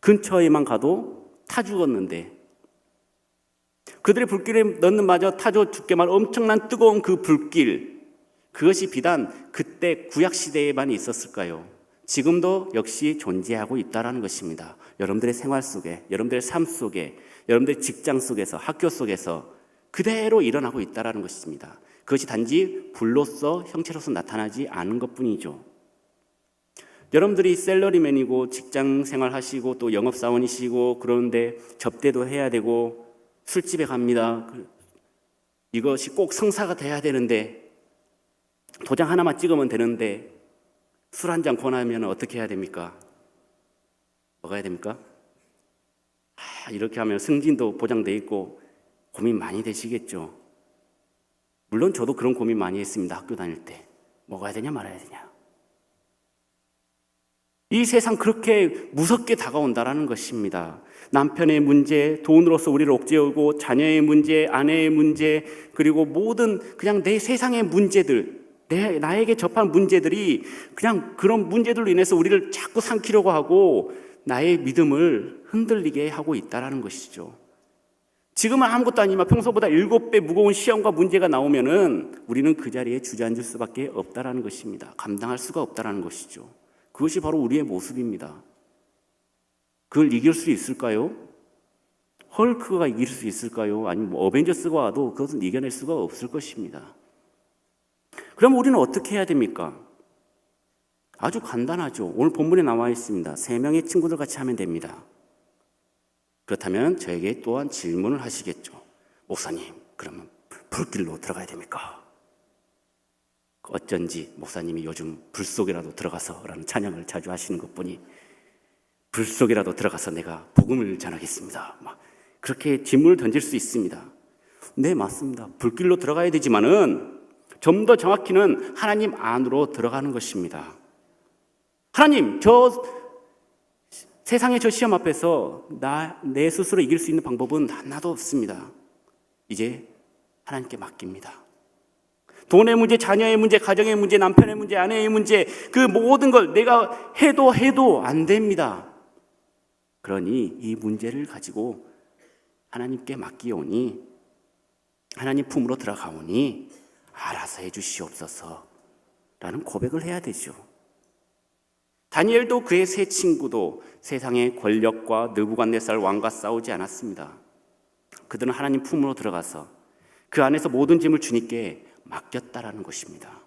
근처에만 가도 타 죽었는데 그들의 불길에 넣는 마저 타져 죽게만 엄청난 뜨거운 그 불길, 그것이 비단 그때 구약시대에만 있었을까요? 지금도 역시 존재하고 있다는 것입니다. 여러분들의 생활 속에, 여러분들의 삶 속에, 여러분들의 직장 속에서, 학교 속에서 그대로 일어나고 있다는 것입니다. 그것이 단지 불로서 형체로서 나타나지 않은 것뿐이죠. 여러분들이 셀러리맨이고 직장 생활하시고 또 영업사원이시고 그런데 접대도 해야 되고 술집에 갑니다. 이것이 꼭 성사가 돼야 되는데 도장 하나만 찍으면 되는데 술 한 잔 권하면 어떻게 해야 됩니까? 뭐가 해야 됩니까? 이렇게 하면 승진도 보장돼 있고 고민 많이 되시겠죠. 물론 저도 그런 고민 많이 했습니다. 학교 다닐 때. 먹어야 되냐 말아야 되냐. 이 세상 그렇게 무섭게 다가온다라는 것입니다. 남편의 문제, 돈으로서 우리를 옥죄우고 자녀의 문제, 아내의 문제, 그리고 모든 그냥 내 세상의 문제들, 나에게 접한 문제들이 그냥 그런 문제들로 인해서 우리를 자꾸 삼키려고 하고 나의 믿음을 흔들리게 하고 있다는 것이죠. 지금은 아무것도 아니지만 평소보다 7배 무거운 시험과 문제가 나오면은 우리는 그 자리에 주저앉을 수밖에 없다는 것입니다. 감당할 수가 없다는 것이죠. 그것이 바로 우리의 모습입니다. 그걸 이길 수 있을까요? 헐크가 이길 수 있을까요? 아니면 어벤져스가 와도 그것은 이겨낼 수가 없을 것입니다. 그럼 우리는 어떻게 해야 됩니까? 아주 간단하죠. 오늘 본문에 나와 있습니다. 3명의 친구들 같이 하면 됩니다. 그렇다면 저에게 또한 질문을 하시겠죠. 목사님, 그러면 불길로 들어가야 됩니까? 어쩐지 목사님이 요즘 불 속이라도 들어가서라는 찬양을 자주 하시는 것뿐이 불 속이라도 들어가서 내가 복음을 전하겠습니다. 막 그렇게 질문을 던질 수 있습니다. 네, 맞습니다. 불길로 들어가야 되지만은 좀 더 정확히는 하나님 안으로 들어가는 것입니다. 하나님, 세상의 저 시험 앞에서 내 스스로 이길 수 있는 방법은 하나도 없습니다. 이제 하나님께 맡깁니다. 돈의 문제, 자녀의 문제, 가정의 문제, 남편의 문제, 아내의 문제, 그 모든 걸 내가 해도 안 됩니다. 그러니 이 문제를 가지고 하나님께 맡기오니 하나님 품으로 들어가오니 알아서 해주시옵소서 라는 고백을 해야 되죠. 다니엘도 그의 세 친구도 세상의 권력과 느부갓네살 왕과 싸우지 않았습니다. 그들은 하나님 품으로 들어가서 그 안에서 모든 짐을 주님께 맡겼다라는 것입니다.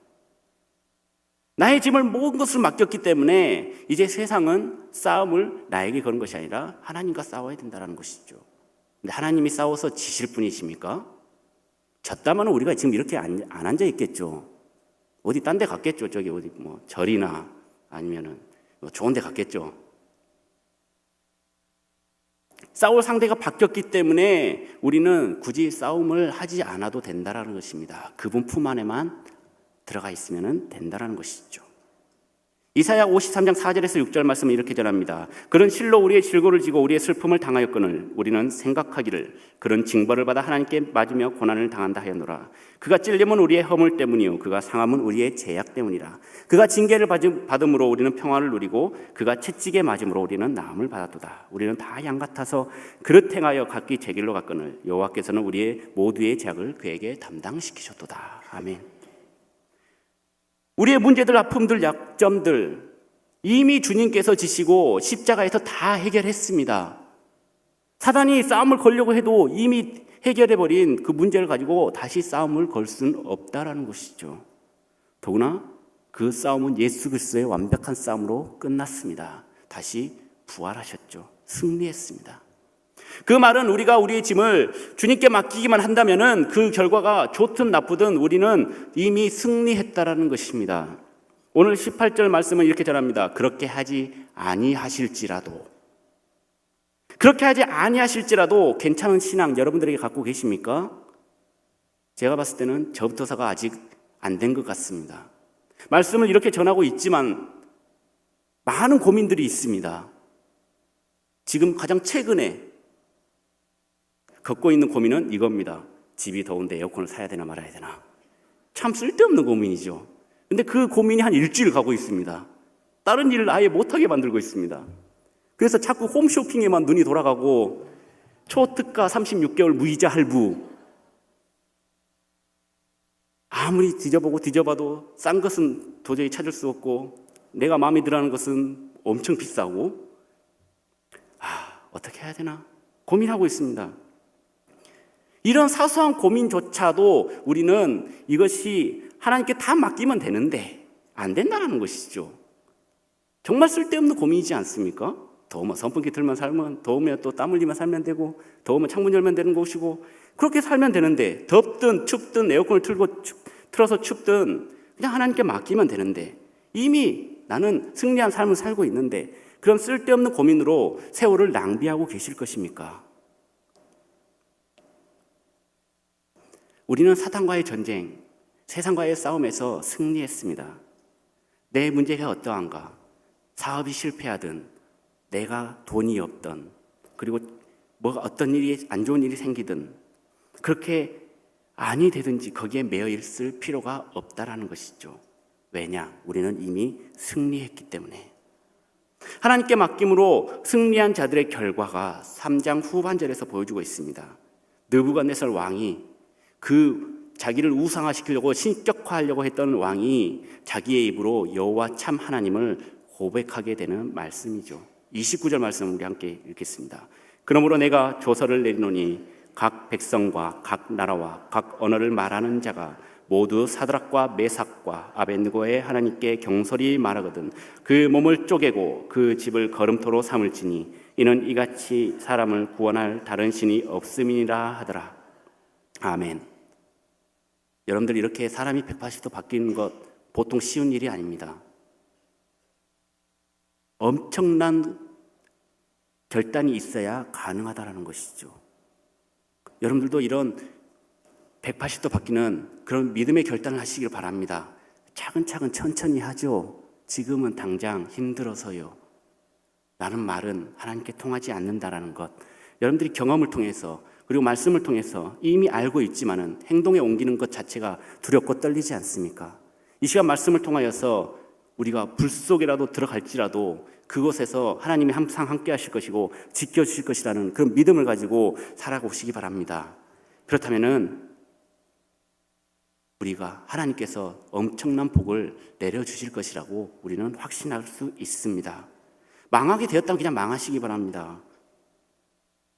나의 짐을 모든 것을 맡겼기 때문에 이제 세상은 싸움을 나에게 거는 것이 아니라 하나님과 싸워야 된다는 것이죠. 근데 하나님이 싸워서 지실 분이십니까? 졌다면 우리가 지금 이렇게 안 앉아 있겠죠. 어디 딴 데 갔겠죠. 저기 어디 뭐 절이나 아니면은 뭐 좋은 데 갔겠죠. 싸울 상대가 바뀌었기 때문에 우리는 굳이 싸움을 하지 않아도 된다라는 것입니다. 그분 품 안에만 들어가 있으면 된다라는 것이죠. 이사야 53장 4절에서 6절 말씀은 이렇게 전합니다. 그런 실로 우리의 질고를 지고 우리의 슬픔을 당하였거늘 우리는 생각하기를 그런 징벌을 받아 하나님께 맞으며 고난을 당한다 하였노라. 그가 찔림은 우리의 허물 때문이요 그가 상함은 우리의 죄악 때문이라. 그가 징계를 받음으로 우리는 평화를 누리고 그가 채찍에 맞음으로 우리는 나음을 받았도다. 우리는 다 양 같아서 그릇 행하여 각기 제 길로 갔거늘 여호와께서는 우리의 모두의 죄악을 그에게 담당시키셨도다. 아멘. 우리의 문제들, 아픔들, 약점들 이미 주님께서 지시고 십자가에서 다 해결했습니다. 사단이 싸움을 걸려고 해도 이미 해결해버린 그 문제를 가지고 다시 싸움을 걸 수는 없다라는 것이죠. 더구나 그 싸움은 예수 그리스도의 완벽한 싸움으로 끝났습니다. 다시 부활하셨죠. 승리했습니다. 그 말은 우리가 우리의 짐을 주님께 맡기기만 한다면은 그 결과가 좋든 나쁘든 우리는 이미 승리했다라는 것입니다. 오늘 18절 말씀은 이렇게 전합니다. 그렇게 하지 아니하실지라도 괜찮은 신앙 여러분들에게 갖고 계십니까? 제가 봤을 때는 저부터서가 아직 안 된 것 같습니다. 말씀을 이렇게 전하고 있지만 많은 고민들이 있습니다. 지금 가장 최근에 겪고 있는 고민은 이겁니다. 집이 더운데 에어컨을 사야 되나 말아야 되나. 참 쓸데없는 고민이죠. 근데 그 고민이 한 일주일 가고 있습니다. 다른 일을 아예 못하게 만들고 있습니다. 그래서 자꾸 홈쇼핑에만 눈이 돌아가고 초특가 36개월 무이자 할부. 아무리 뒤져봐도 싼 것은 도저히 찾을 수 없고 내가 마음에 들어하는 것은 엄청 비싸고 어떻게 해야 되나 고민하고 있습니다. 이런 사소한 고민조차도 우리는 이것이 하나님께 다 맡기면 되는데 안 된다는 것이죠. 정말 쓸데없는 고민이지 않습니까? 더우면 선풍기 틀면 살면, 더우면 또 땀 흘리면 살면 되고, 더우면 창문 열면 되는 것이고, 그렇게 살면 되는데 덥든 춥든 에어컨을 틀어서 춥든 그냥 하나님께 맡기면 되는데 이미 나는 승리한 삶을 살고 있는데 그런 쓸데없는 고민으로 세월을 낭비하고 계실 것입니까? 우리는 사탄과의 전쟁, 세상과의 싸움에서 승리했습니다. 내 문제가 어떠한가? 사업이 실패하든, 내가 돈이 없든, 그리고 뭐가 어떤 일이 안 좋은 일이 생기든, 그렇게 아니 되든지 거기에 매여 있을 필요가 없다라는 것이죠. 왜냐? 우리는 이미 승리했기 때문에. 하나님께 맡김으로 승리한 자들의 결과가 3장 후반절에서 보여주고 있습니다. 느부갓네살 왕이 그 자기를 우상화시키려고 신격화하려고 했던 왕이 자기의 입으로 여호와 참 하나님을 고백하게 되는 말씀이죠. 29절 말씀 우리 함께 읽겠습니다. 그러므로 내가 조서를 내리노니 각 백성과 각 나라와 각 언어를 말하는 자가 모두 사드락과 메삭과 아벳느고의 하나님께 경솔히 말하거든 그 몸을 쪼개고 그 집을 거름토로 삼을지니 이는 이같이 사람을 구원할 다른 신이 없음이니라 하더라. 아멘. 여러분들 이렇게 사람이 180도 바뀌는 것 보통 쉬운 일이 아닙니다. 엄청난 결단이 있어야 가능하다는 것이죠. 여러분들도 이런 180도 바뀌는 그런 믿음의 결단을 하시길 바랍니다. 차근차근 천천히 하죠. 지금은 당장 힘들어서요. 라는 말은 하나님께 통하지 않는다라는 것. 여러분들이 경험을 통해서 그리고 말씀을 통해서 이미 알고 있지만은 행동에 옮기는 것 자체가 두렵고 떨리지 않습니까? 이 시간 말씀을 통하여서 우리가 불 속이라도 들어갈지라도 그곳에서 하나님이 항상 함께 하실 것이고 지켜주실 것이라는 그런 믿음을 가지고 살아오시기 바랍니다. 그렇다면은 우리가 하나님께서 엄청난 복을 내려주실 것이라고 우리는 확신할 수 있습니다. 망하게 되었다면 그냥 망하시기 바랍니다.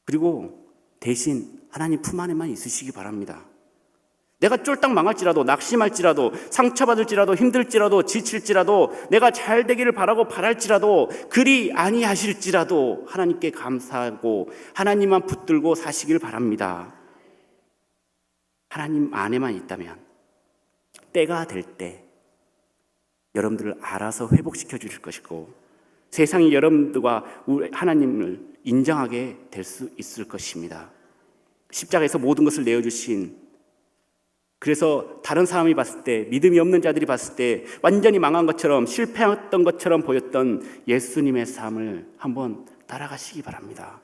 그리고 대신 하나님 품 안에만 있으시기 바랍니다. 내가 쫄딱 망할지라도, 낙심할지라도, 상처받을지라도, 힘들지라도, 지칠지라도, 내가 잘 되기를 바랄지라도, 그리 아니하실지라도 하나님께 감사하고 하나님만 붙들고 사시길 바랍니다. 하나님 안에만 있다면 때가 될 때 여러분들을 알아서 회복시켜 주실 것이고, 세상이 여러분들과 하나님을 인정하게 될 수 있을 것입니다. 십자가에서 모든 것을 내어주신, 그래서 다른 사람이 봤을 때, 믿음이 없는 자들이 봤을 때 완전히 망한 것처럼, 실패했던 것처럼 보였던 예수님의 삶을 한번 따라가시기 바랍니다.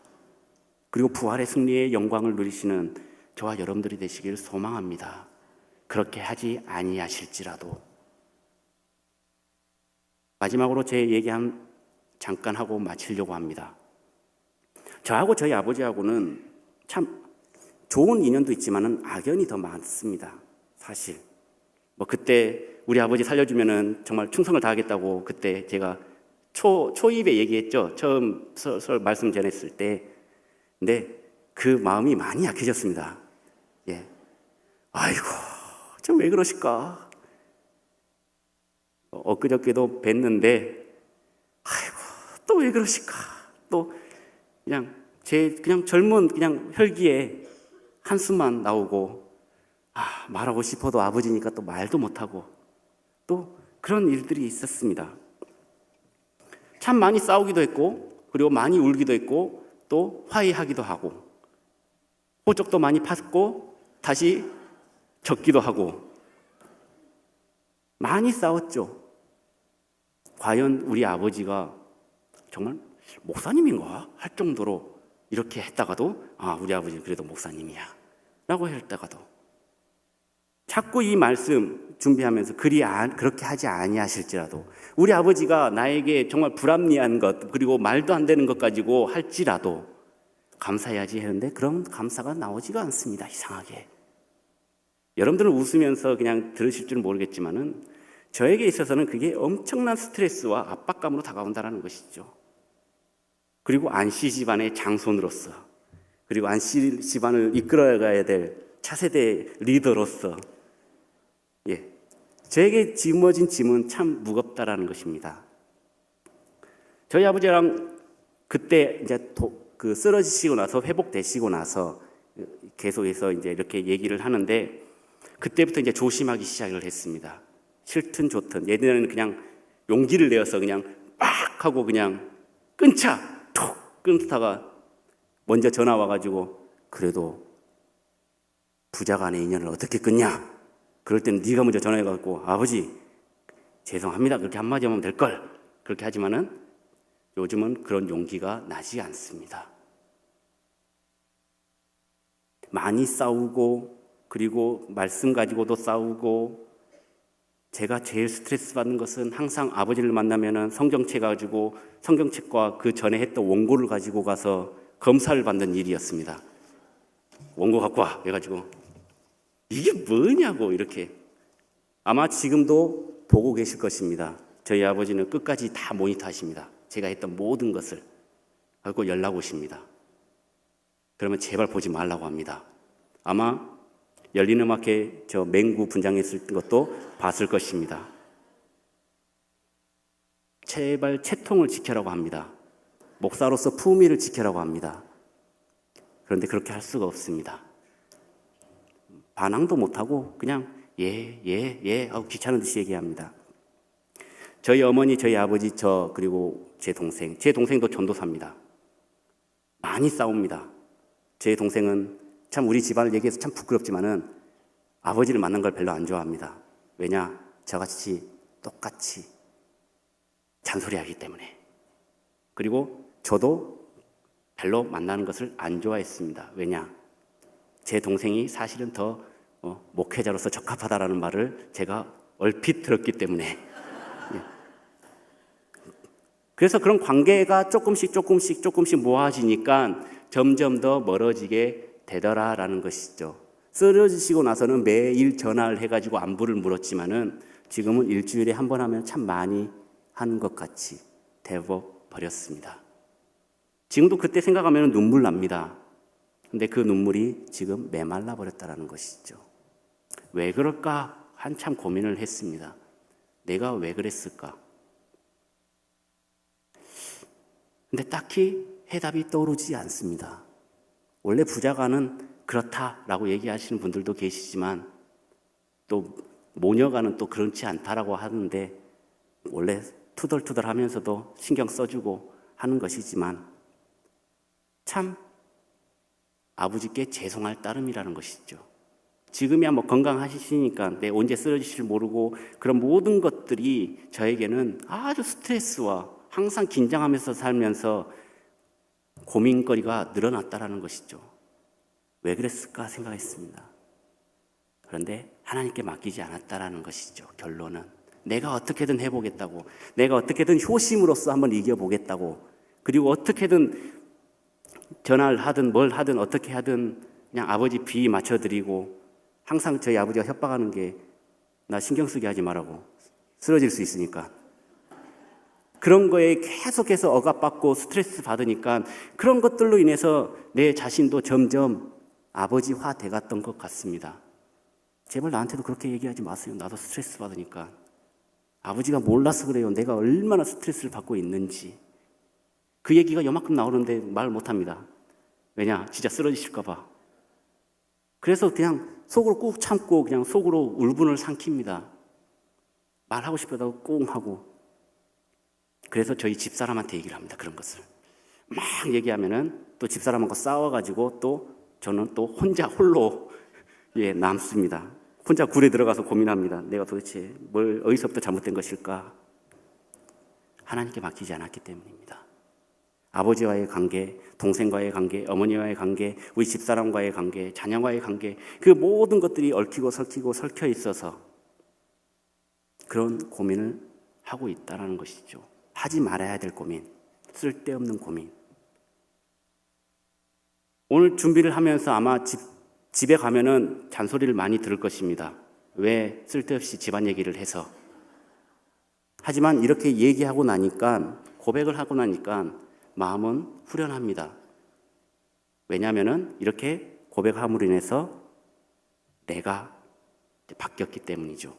그리고 부활의 승리의 영광을 누리시는 저와 여러분들이 되시길 소망합니다. 그렇게 하지 아니하실지라도. 마지막으로 제 얘기 잠깐 하고 마치려고 합니다. 저하고 저희 아버지하고는 참 좋은 인연도 있지만은 악연이 더 많습니다. 사실 그때 우리 아버지 살려주면은 정말 충성을 다하겠다고 그때 제가 초입에 얘기했죠. 처음 말씀 전했을 때. 근데 그 마음이 많이 약해졌습니다. 예. 아이고, 좀 왜 그러실까? 엊그저께도 뵀는데, 아이고, 또 왜 그러실까? 또 그냥 그냥 젊은 그냥 혈기에 한숨만 나오고, 말하고 싶어도 아버지니까 또 말도 못하고, 또 그런 일들이 있었습니다. 참 많이 싸우기도 했고, 그리고 많이 울기도 했고, 또 화해하기도 하고, 호적도 많이 팠고 다시 적기도 하고, 많이 싸웠죠. 과연 우리 아버지가 정말 목사님인가 할 정도로 이렇게 했다가도 우리 아버지는 그래도 목사님이야 라고 했다가도, 자꾸 이 말씀 준비하면서 그렇게 하지 아니하실지라도, 우리 아버지가 나에게 정말 불합리한 것 그리고 말도 안 되는 것 가지고 할지라도 감사해야지 했는데 그런 감사가 나오지가 않습니다. 이상하게. 여러분들은 웃으면서 그냥 들으실 줄은 모르겠지만은 저에게 있어서는 그게 엄청난 스트레스와 압박감으로 다가온다는 것이죠. 그리고 안씨 집안의 장손으로서, 그리고 안씨 집안을 이끌어가야 될 차세대 리더로서, 저에게 짊어진 짐은 참 무겁다라는 것입니다. 저희 아버지랑 그때 이제 쓰러지시고 나서, 회복되시고 나서 계속해서 이제 이렇게 얘기를 하는데, 그때부터 이제 조심하기 시작을 했습니다. 싫든 좋든. 예전에는 그냥 용기를 내어서 그냥 빡 하고 그냥 톡 끊다가 먼저 전화 와가지고, 그래도 부자 간의 인연을 어떻게 끊냐? 그럴 때는 네가 먼저 전화해가지고, 아버지 죄송합니다 그렇게 한마디 하면 될걸. 그렇게 하지만은 요즘은 그런 용기가 나지 않습니다. 많이 싸우고, 그리고 말씀 가지고도 싸우고, 제가 제일 스트레스 받는 것은 항상 아버지를 만나면은 성경책 가지고, 성경책과 그 전에 했던 원고를 가지고 가서 검사를 받는 일이었습니다. 원고 갖고 와 해가지고 이게 뭐냐고 이렇게. 아마 지금도 보고 계실 것입니다. 저희 아버지는 끝까지 다 모니터하십니다. 제가 했던 모든 것을. 하고 연락 오십니다. 그러면 제발 보지 말라고 합니다. 아마 열린음악회 저 맹구 분장했을 것도 봤을 것입니다. 제발 채통을 지켜라고 합니다. 목사로서 품위를 지켜라고 합니다. 그런데 그렇게 할 수가 없습니다. 반항도 못하고 그냥 예 하고 귀찮은 듯이 얘기합니다. 저희 어머니, 저희 아버지, 저 그리고 제 동생도 전도사입니다. 많이 싸웁니다. 제 동생은 참 우리 집안을 얘기해서 참 부끄럽지만은 아버지를 만난 걸 별로 안 좋아합니다. 왜냐? 저같이 똑같이 잔소리하기 때문에. 그리고 저도 별로 만나는 것을 안 좋아했습니다. 왜냐? 제 동생이 사실은 더 목회자로서 적합하다라는 말을 제가 얼핏 들었기 때문에. 그래서 그런 관계가 조금씩 모아지니까 점점 더 멀어지게 되더라라는 것이죠. 쓰러지시고 나서는 매일 전화를 해가지고 안부를 물었지만은 지금은 일주일에 한 번 하면 참 많이 한 것 같이 되어버렸습니다. 지금도 그때 생각하면 눈물 납니다. 근데 그 눈물이 지금 메말라 버렸다라는 것이죠. 왜 그럴까 한참 고민을 했습니다. 내가 왜 그랬을까? 근데 딱히 해답이 떠오르지 않습니다. 원래 부자가는 그렇다라고 얘기하시는 분들도 계시지만 또 모녀가는 또 그렇지 않다라고 하는데 원래 투덜투덜하면서도 신경 써주고 하는 것이지만 참 아버지께 죄송할 따름이라는 것이죠. 지금이야 뭐 건강하시니까 언제 쓰러지실 모르고 그런 모든 것들이 저에게는 아주 스트레스와 항상 긴장하면서 살면서 고민거리가 늘어났다라는 것이죠. 왜 그랬을까 생각했습니다. 그런데 하나님께 맡기지 않았다라는 것이죠. 결론은 내가 어떻게든 해보겠다고, 내가 어떻게든 효심으로써 한번 이겨보겠다고, 그리고 어떻게든 전화를 하든 뭘 하든 어떻게 하든 그냥 아버지 비 맞춰드리고, 항상 저희 아버지가 협박하는 게 나 신경 쓰게 하지 말라고, 쓰러질 수 있으니까. 그런 거에 계속해서 억압받고 스트레스 받으니까 그런 것들로 인해서 내 자신도 점점 아버지화 돼갔던 것 같습니다. 제발 나한테도 그렇게 얘기하지 마세요. 나도 스트레스 받으니까. 아버지가 몰라서 그래요. 내가 얼마나 스트레스를 받고 있는지. 그 얘기가 요만큼 나오는데 말 못합니다. 왜냐? 진짜 쓰러지실까 봐. 그래서 그냥 속으로 꾹 참고 그냥 속으로 울분을 삼킵니다. 말하고 싶어도 꽁 하고. 그래서 저희 집사람한테 얘기를 합니다. 그런 것을 막 얘기하면은 또 집사람하고 싸워가지고 또 저는 또 혼자 홀로 남습니다. 혼자 굴에 들어가서 고민합니다. 내가 도대체 뭘 어디서부터 잘못된 것일까? 하나님께 맡기지 않았기 때문입니다. 아버지와의 관계, 동생과의 관계, 어머니와의 관계, 우리 집사람과의 관계, 자녀와의 관계, 그 모든 것들이 얽히고 설켜 있어서 그런 고민을 하고 있다는 것이죠. 하지 말아야 될 고민, 쓸데없는 고민. 오늘 준비를 하면서 아마 집에 가면은 잔소리를 많이 들을 것입니다. 왜 쓸데없이 집안 얘기를 해서. 하지만 이렇게 얘기하고 나니까, 고백을 하고 나니까 마음은 후련합니다. 왜냐하면은 이렇게 고백함으로 인해서 내가 바뀌었기 때문이죠.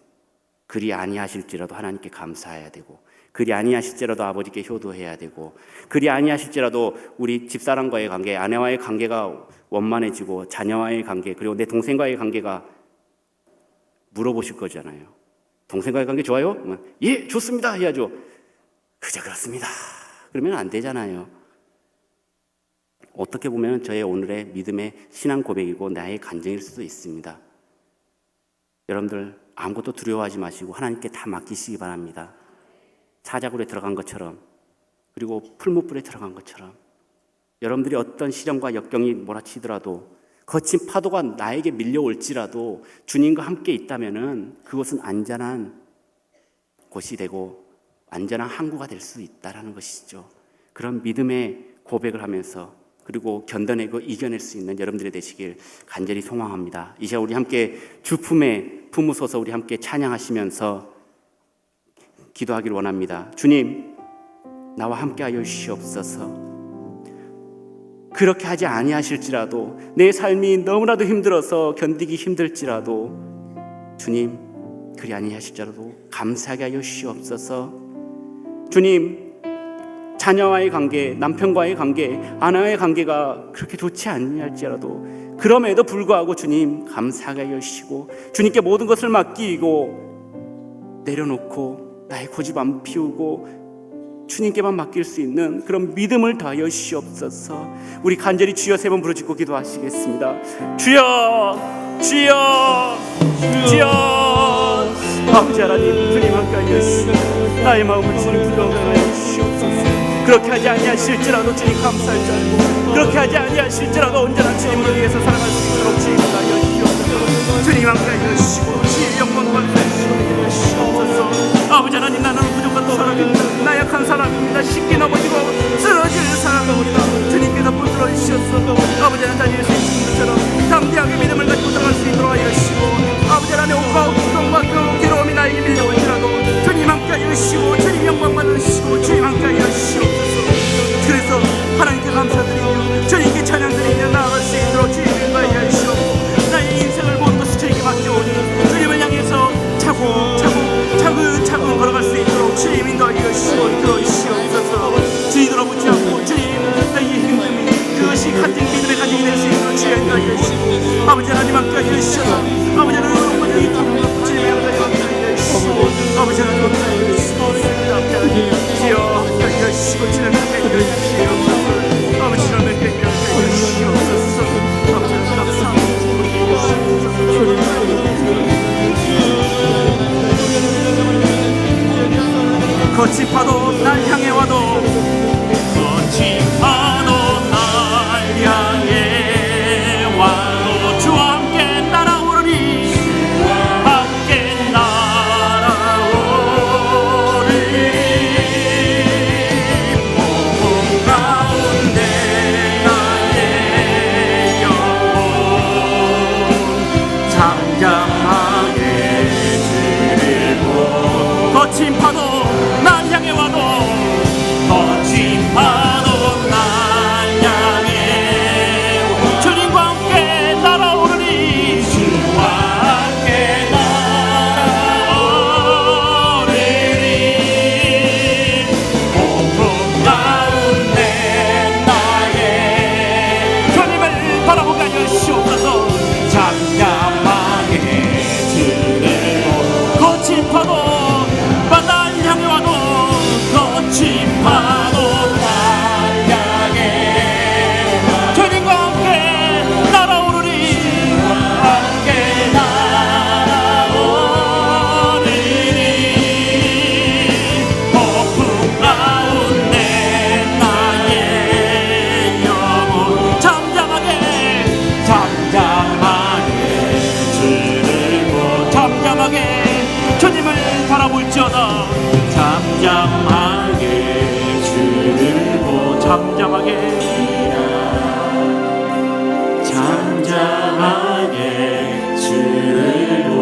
그리 아니하실지라도 하나님께 감사해야 되고, 그리 아니하실지라도 아버지께 효도해야 되고, 그리 아니하실지라도 우리 집사람과의 관계, 아내와의 관계가 원만해지고, 자녀와의 관계, 그리고 내 동생과의 관계가 물어보실 거잖아요. 동생과의 관계 좋아요? 예, 좋습니다 해야죠. 그저 그렇습니다. 그러면 안 되잖아요. 어떻게 보면 저의 오늘의 믿음의 신앙 고백이고 나의 간증일 수도 있습니다. 여러분들 아무것도 두려워하지 마시고 하나님께 다 맡기시기 바랍니다. 사자굴에 들어간 것처럼, 그리고 풀무불에 들어간 것처럼, 여러분들이 어떤 시련과 역경이 몰아치더라도, 거친 파도가 나에게 밀려올지라도 주님과 함께 있다면은 그것은 안전한 곳이 되고 안전한 항구가 될 수 있다는 것이죠. 그런 믿음의 고백을 하면서 그리고 견뎌내고 이겨낼 수 있는 여러분들이 되시길 간절히 소망합니다. 이 시간 우리 함께 주 품에 품으소서 우리 함께 찬양하시면서 기도하기를 원합니다. 주님, 나와 함께하여 주시옵소서. 그렇게 하지 아니하실지라도, 내 삶이 너무나도 힘들어서 견디기 힘들지라도 주님, 그리 아니하실지라도 감사하게 하여 주시옵소서. 주님, 자녀와의 관계, 남편과의 관계, 아내와의 관계가 그렇게 좋지 않을지라도 그럼에도 불구하고 주님 감사하게 하여 주시고, 주님께 모든 것을 맡기고 내려놓고 나의 고집 안 피우고 주님께만 맡길 수 있는 그런 믿음을 더하여 주시옵소서. 우리 간절히 주여 세 번 부르짖고 기도하시겠습니다. 주여, 주여, 주여. 아버지 하나님, 주님 함께하여 주시옵소서. 나의 마음을 주님 부드러워하여 주시옵소서. 그렇게 하지 아니하실지라도 주님 감사할 줄 알고, 그렇게 하지 아니하실지라도 언제나 주님을 위해서 살아갈 수 있도록 주님 함께하여 주시옵소서. 주님 함께하여 주시고 주의 영광 받으시옵소서. 아버지 하나님, 나는 부족한 사람입니다. 나약한 사람입니다. 쉽게 넘어지고 쓰러질 사람입니다. 주님께서 붙들어 주시옵소서. 아버지 하나님, 다니엘 선생님처럼 담대하게 믿음을 가지고 들어갈 수 있도록 하여 주시고, 아버지 하나님, 오가와 걱정과 그 괴로움이 나에게 밀려올지라도 주님 함께하여 주시고 주님 영광 받으시고 주님 함께하여 주시옵소서. 그래서 하나님께 감사드리며 주님께 찬양드리며 나아갈 수 있도록 주님 인도하여 주시옵소서. 나의 인생을 모든 것을 주님께 맡겨오니 시간 가게 하시고 아버지 하나님 함께 하시옵소서. 아버지 하나님 주님의 함께 하시고 아버지 하나님 함께 하시고 주여 함께 하시고 주님 함께 하시옵소서. 아버지 하나님 함께 하시옵소서. 아버지 하나님 거친 파도 날 향해 와도 거친 파도 날 향해 와도 주와 함께 날아오르니 함께 날아오르니 몸 가운데 나의 영혼 잠잠하게 들고 거친 파도 날 향해 와도 거친 파도 날 향해 주님과 함께 날아오르니 주와 함께 날아오르니 폭풍 가운데 나의 주님을 바라보게 하여 주옵소서. 잠잠하게 들고 거친 파도 날 향해 와도 거친 파도 날 향해 주님과 함께 날아오르니 함께 날아오르니 폭풍 가운데 나의 영혼 잠잠하게 들고 잠잠하게 주님을 바라볼지어다. 잠잠하게 들고 잠잠하게 잠잠하게 들으리라.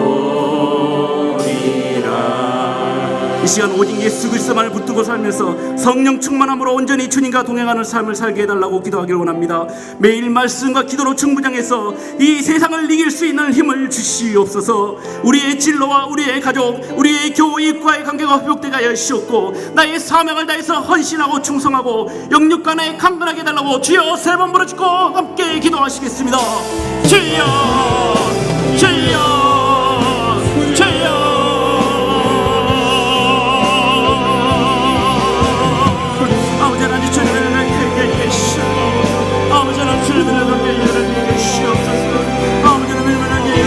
이 시간 오직 예수 그리스도만을 붙들고 살면서 성령 충만함으로 온전히 주님과 동행하는 삶을 살게 해달라고 기도하기를 원합니다. 매일 말씀과 기도로 충분장해서 이 세상을 이길 수 있는 힘을 주시옵소서. 우리의 진로와 우리의 가족, 우리의 교우 이웃과의 관계가 회복되게 하여 주시옵고 나의 사명을 다해서 헌신하고 충성하고 영육간에 강건하게 해달라고 주여 세 번 부르짖고 함께 기도하시겠습니다. 주여 주여 주여 아버지 하나님 주님을 함께 계시오. 아버지 하나님 주님을 함께 계시옵소서. 아버지 하나님 함께 계시오.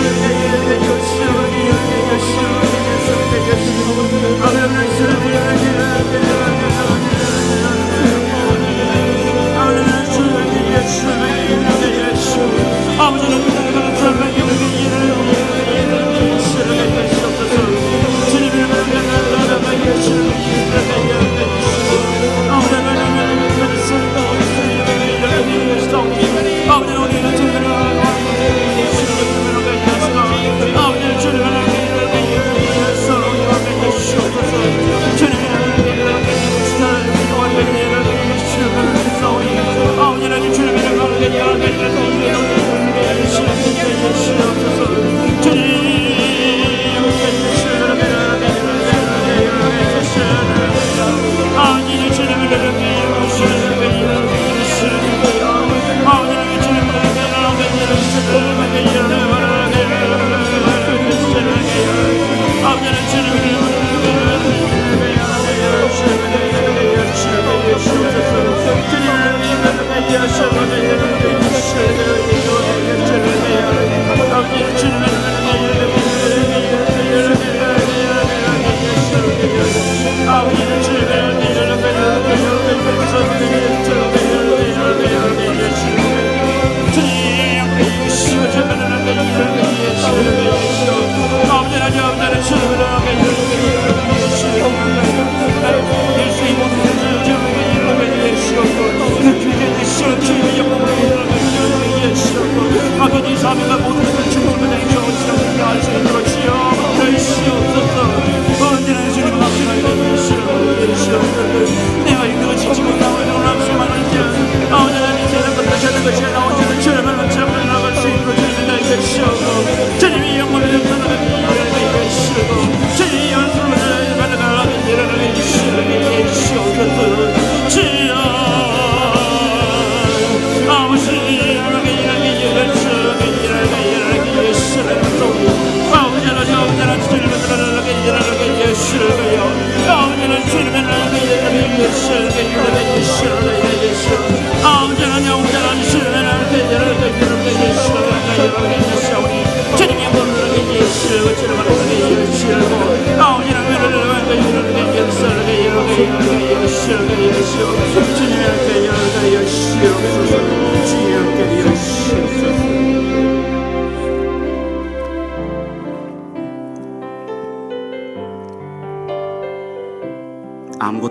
아버지 하나님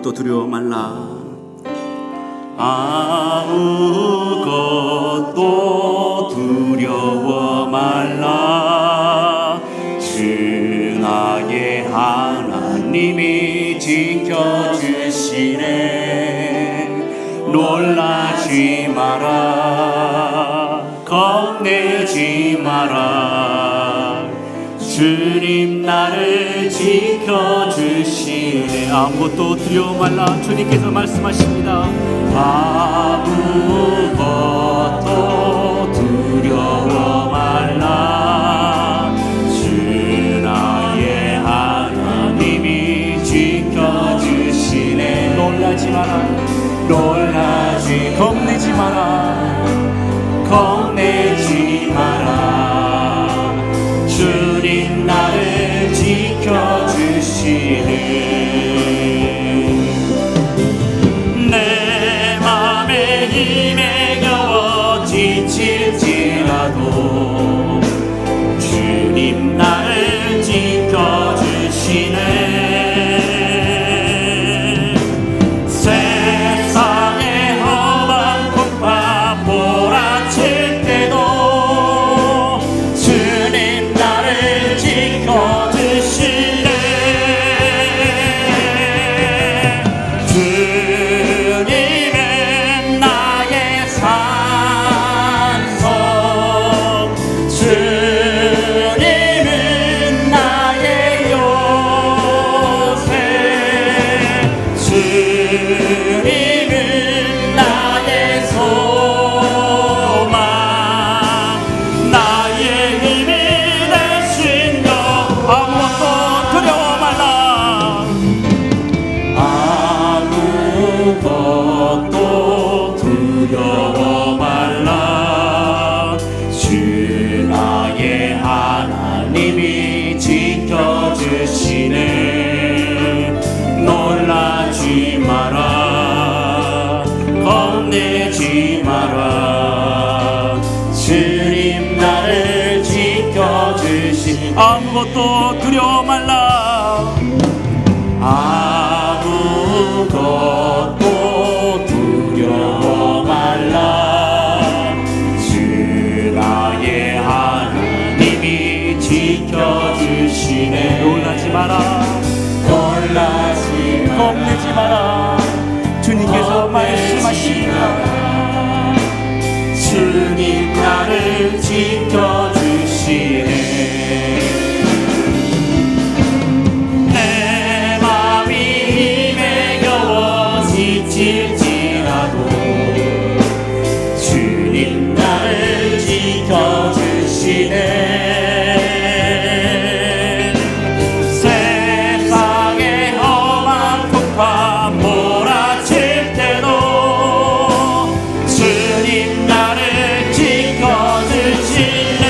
아무것도 두려워 말라. 아무것도 두려워 말라. 주 나의 하나님이 지켜주시네. 놀라지 마라. 겁내지 마라. 주님 나를 지켜주시네. 아무것도 두려워 말라. 주님께서 말씀하십니다. 아무것도 두려워 말라. 주 나의 하나님이 지켜주시네. 놀라지 마라. 겁내지 마라. 겁내지 마라. 주님 나를 지켜주시네. 내 맘에 힘에 겨워 지칠지라도 주님 나를 지켜주시네. 세상의 험한 풍파 몰아칠 때도 주님 나를 지켜주시네. 주님은 나의 산성, 주님은 나의 요새, 주님은 나의 소망, 나의 힘이 되신 여. 아무것도 두려워 말라. 아무것도 두려워 말라. 주 나의 하나님이 지켜주시네. 놀라지 마라. 겁내지 마라. 주님 나를 지켜주시네. 아무것도 두려워 말라. 아무것도 두려워 말라. 주 나의 하나님이 지켜주시네. 놀라지 마라. 놀라지 마라. 겁내지 마라. 주님께서 말씀하십니다. 주님 나를 지켜주시네. 내 맘이 힘에 겨워 지칠지라도 주님 나를 지켜주시네. 세상의 험한 풍파 몰아칠 때도 주님 나를 지켜주시네.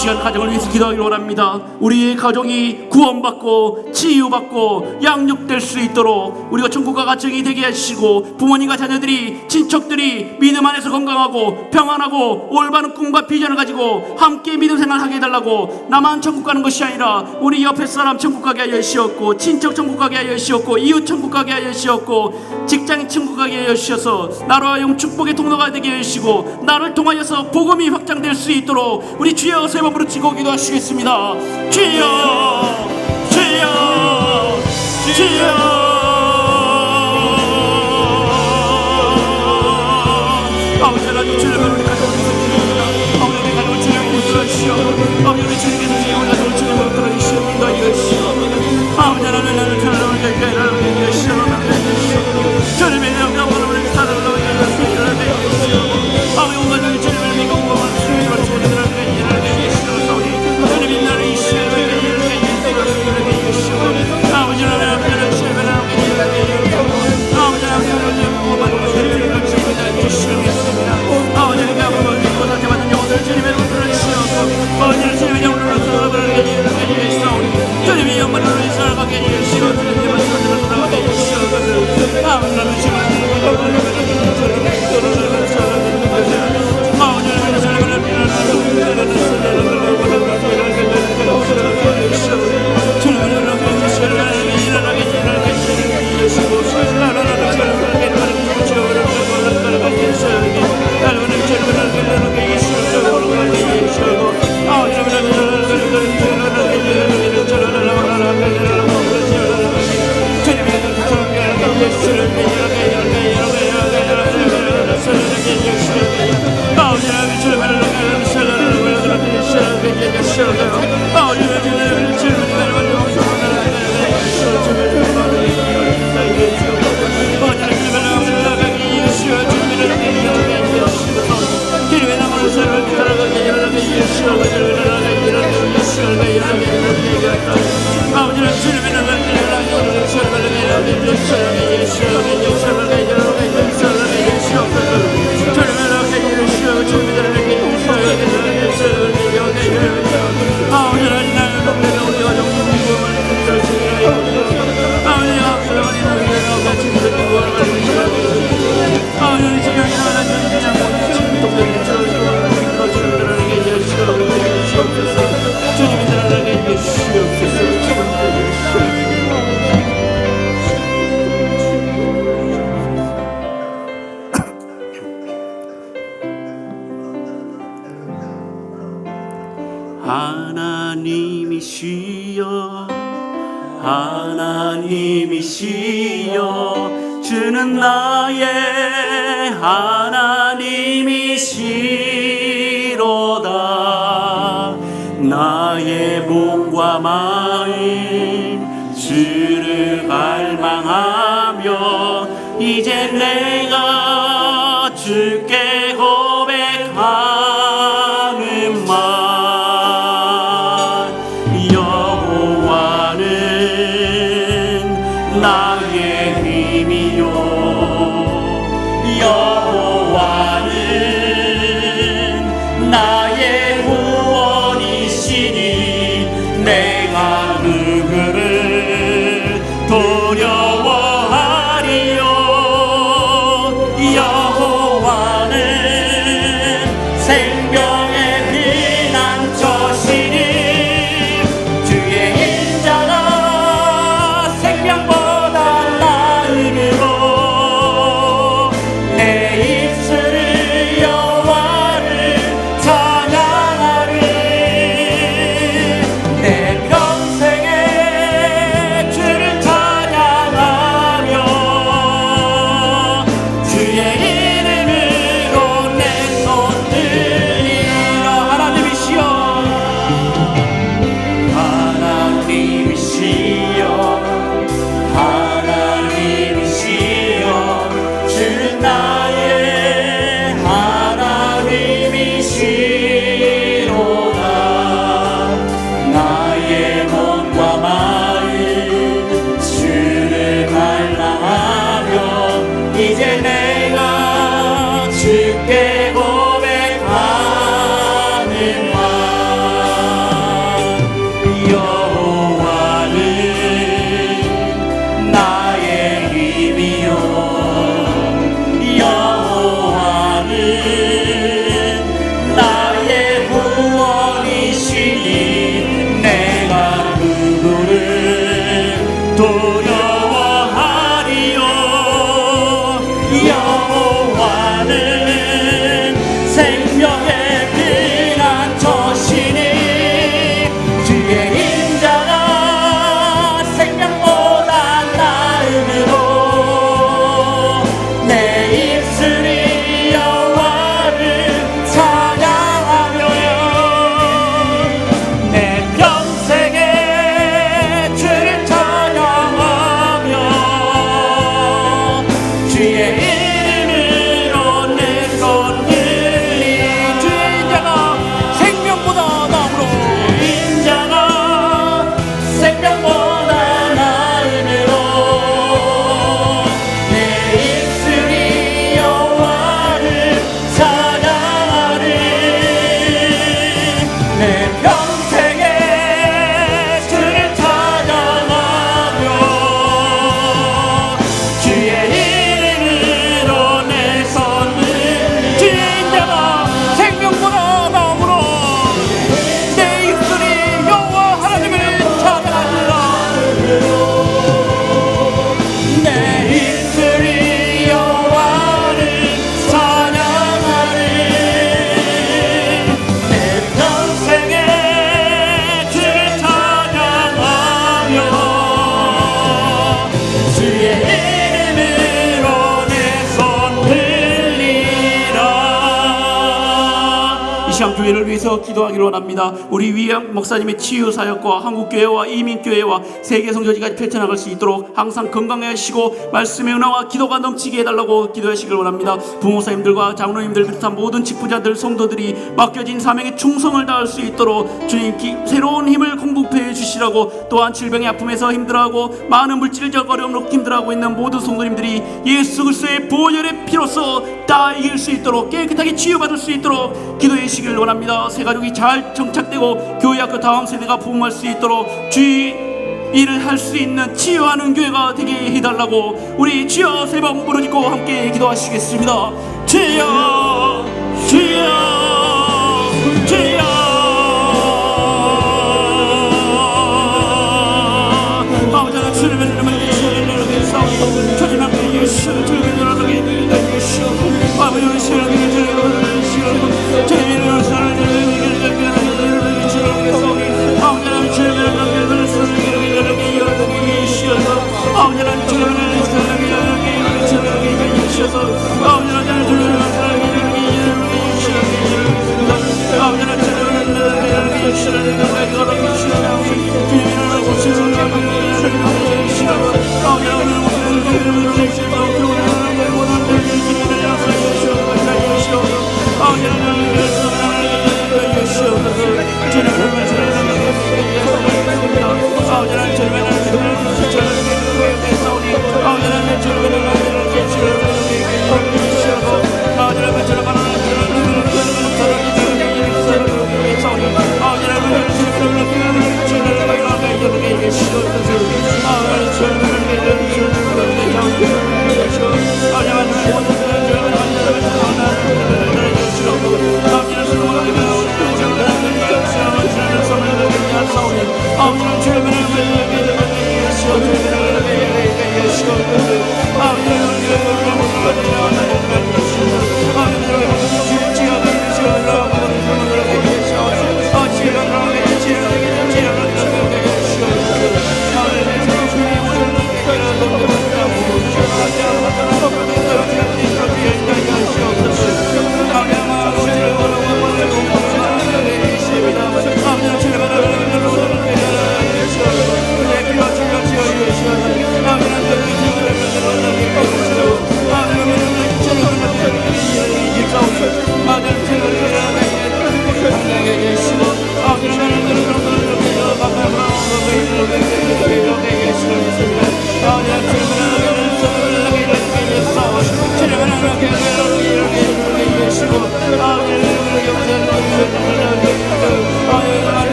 시간 가정을 위해서 기도하기를 원합니다. 우리의 가정이 구원받고 치유받고 양육될 수 있도록 우리가 천국과 가정이 되게 하시고 부모님과 자녀들이 친척들이 믿음 안에서 건강하고 평안하고 올바른 꿈과 비전을 가지고 함께 믿음 생활을 하게 해달라고 나만 천국 가는 것이 아니라 우리 옆에 사람 천국 가게 하여 주시옵고 친척 천국 가게 하여 주시옵고 이웃 천국 가게 하여 주시옵고 직장인 천국 가게 하여 주셔서 나로 하여금 축복의 통로가 되게 해주시고 나를 통하여서 복음이 확장될 수 있도록 우리 주여 세 번 부르짖고 기도하시겠습니다. 주여 주여 주여 아버지 하나님 주님을 우리 가정을 위해서 아버지 우리 가정을 주님으로 들어주시오. 아버지 우리 주님께서 우리 가정을 주님으로 들어주시오. 인도하시오. 아버지 하나님 나를 편안하게 하게 하시오. 주님의 영광으로 우리 사랑을 하게 하시오. 아버지 온 가정이 주님을 믿고 구원을 주님으로 주님을 주님이 나를 이시오. 아버지 하나님 나를 주님을 아버지 하나님 아버지가 아버지 믿고 상태받는 영혼들을 주님의 이름으로 들어주시옵소서. 아버지는 주님의 영혼으로 살아가게 해주시옵소서. 주님의 영혼으로 살아가게 해주시옵소서. 주님의 영혼으로 살아가게 해주시옵소서. 아버지는 하나님이시여 하나님이시여 주는 나의 하나님이시로다. 나의 몸과 마음 주를 갈망하며 이제 내가 주께 고백하는 말 나의 힘이요 여호와는 나의 구원이시니 내가 누구를 두려워하리요. 여호와는 생명의 피난처시니 주의 인자가 생명보다 평생 두려워하리요 여호와는 생명의 피난처시니 주의 인자가 생명보다 나음으로 내 입술이 여호와를 찬양하며 내 평생에 주를 찬양하며 주의 이름으로 내 손 들리 주의 인자가 생명보다 나음으로 인자가 생명보다 나음으로 내 입술이 여호와를 찬양하리 내 평생에 주를 찬양하며 주의 이름으로 내 손을 주의 인자가 생명보다 나음으로 내 입술이 여호와 하나님을 찬양하리라 내 입술이 여호와를 찬양하리 내 평생에 주를 찬양하며 주의 이름으로 내 손 들리라. 이 시간 교회를 위해서 기도하기로 원합니다. 우리 위암 목사님의 치유 사역과 한국교회와 이민교회와 세계 성교지까지 펼쳐나갈 수 있도록 항상 건강해 하시고 말씀의 은혜와 기도가 넘치게 해달라고 기도하시길 원합니다. 부목사님들과 장로님들 비롯한 모든 직분자들 성도들이 맡겨진 사명에 충성을 다할 수 있도록 주님 새로운 힘을 공급해 주시라고, 또한 질병의 아픔에서 힘들어하고 많은 물질적 어려움으로 힘들어하고 있는 모든 성도님들이 예수 그리스도의 보혈의 피로써 다 이길 수 있도록 깨끗하게 치유받을 수 있도록 기도해 주시길 원합니다. 새 가족이 잘 정착되고 교회 학교 다음 세대가 부흥할 수 있도록 주의 일을 할 수 있는 치유하는 교회가 되게 해달라고 우리 주여 세 번 부르짖고 함께 기도하시겠습니다. 주여 주여 주여 아버지는 주님의 이름을 주님을 싸우고 주님 앞에 예수를 주님을 하게 예수 아버지는 주님을 주님을 주님을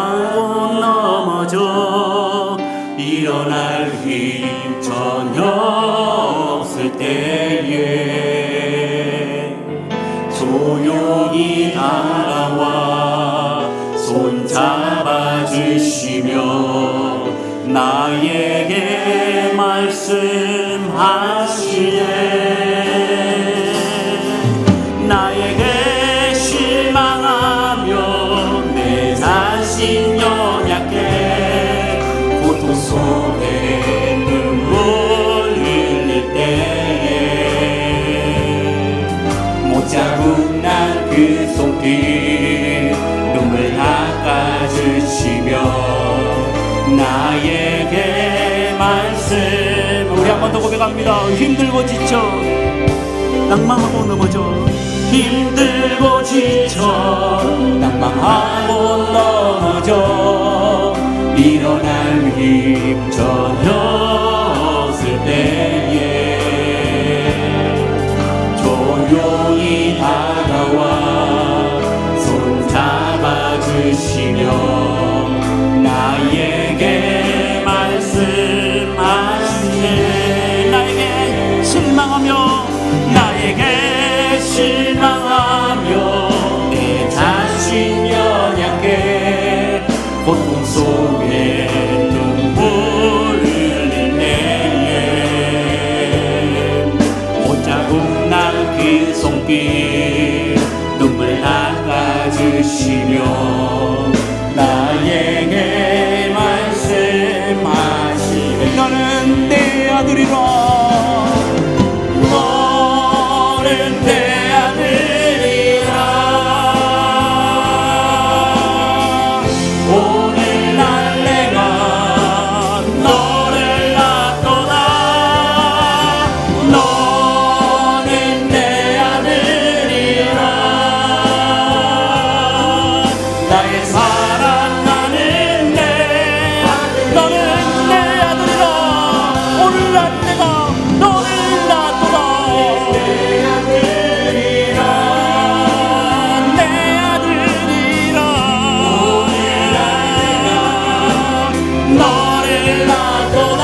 하고 넘어져 일어날 힘 전혀 없을 때에 조용히 다가와 손 잡아주시며 나에게 말씀하시네. 나에게 실망하며 내 자신 연약해 고통 속에 눈물 흘릴 때에 못 잡은 난 그 손길 눈물 닦아주시며 나에게 말씀. 우리 한 번 더 고백합니다. 힘들고 지쳐 낭망하고 넘어져 힘들고 지쳐 낭망하고 넘어져 일어날 힘 전혀 없을 때에 조용히 다가와 손 잡아주시며 나에게 말씀하시네. 나에게 실망하며 나에게 실망하며 내 자신 연약해 고통 속에 눈물 흘릴 때에 못 잡은 날 그 손길 눈물 닦아주시며 나에게 말씀하시네. 너는 내 아들이라. 너는 내 아들이라. 오늘날 내가 너를 낳도다. 너는 내 아들이라. 나의 사랑하는 내 아들. 너는 내 아들이라. 오늘날 내가 너를 낳도다. 내 아들이라. 내 아들이라. 오늘날 내가 너를 낳도다.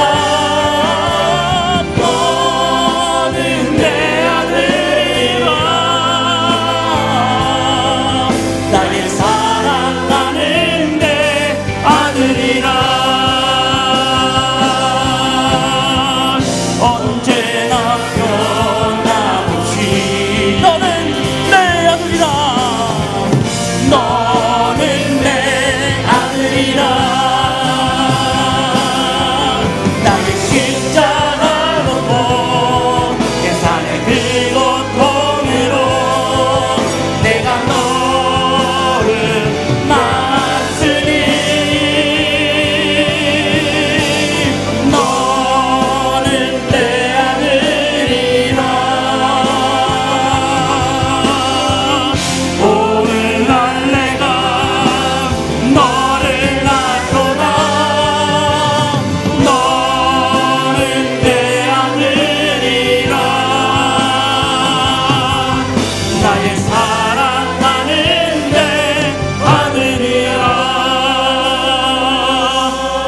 너는 내 아들이라. 나의 사랑하는 내 아들이라. 언제나 변함없이 너는 내 아들이라. 너는 내 아들이라. 나의 십자가로 내 삶의 그 고통으로 내가 너를 낳았으니 너는 내 아들이라. 오늘날 내가 너를 낳도다. 너는 내 아들이라. 나의 사랑하는 내 아들이라.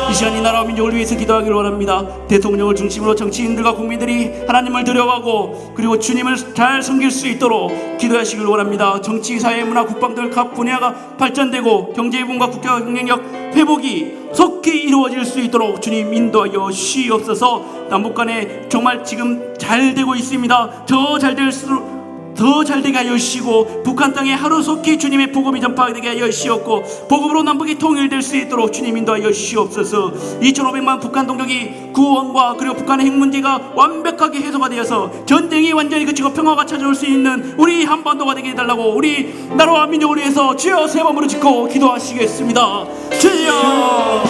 이 시간 이 나라와 민족을 위해서 기도하기를 원합니다. 대통령을 중심으로 정치인들과 국민들이 하나님을 두려워하고 그리고 주님을 잘 섬길 수 있도록 기도하시길 원합니다. 정치, 사회, 문화, 국방 등 각 분야가 발전되고 경제부문과 국가 경쟁력 회복이 속히 이루어질 수 있도록 주님 인도하여 주시옵소서. 남북 간에 정말 지금 잘 되고 있습니다. 더 잘 될수록 더 잘되게 하여 주시고 북한 땅에 하루속히 주님의 복음이 전파되게 하여 주시옵고 복음으로 남북이 통일될 수 있도록 주님 인도하여 주시옵소서. 2,500만 북한 동족이 구원과 그리고 북한의 핵 문제가 완벽하게 해소가 되어서 전쟁이 완전히 그치고 평화가 찾아올 수 있는 우리 한반도가 되게 해달라고 우리 나라와 민족을 위해서 주여 세 번으로 짓고 기도하시겠습니다. 주여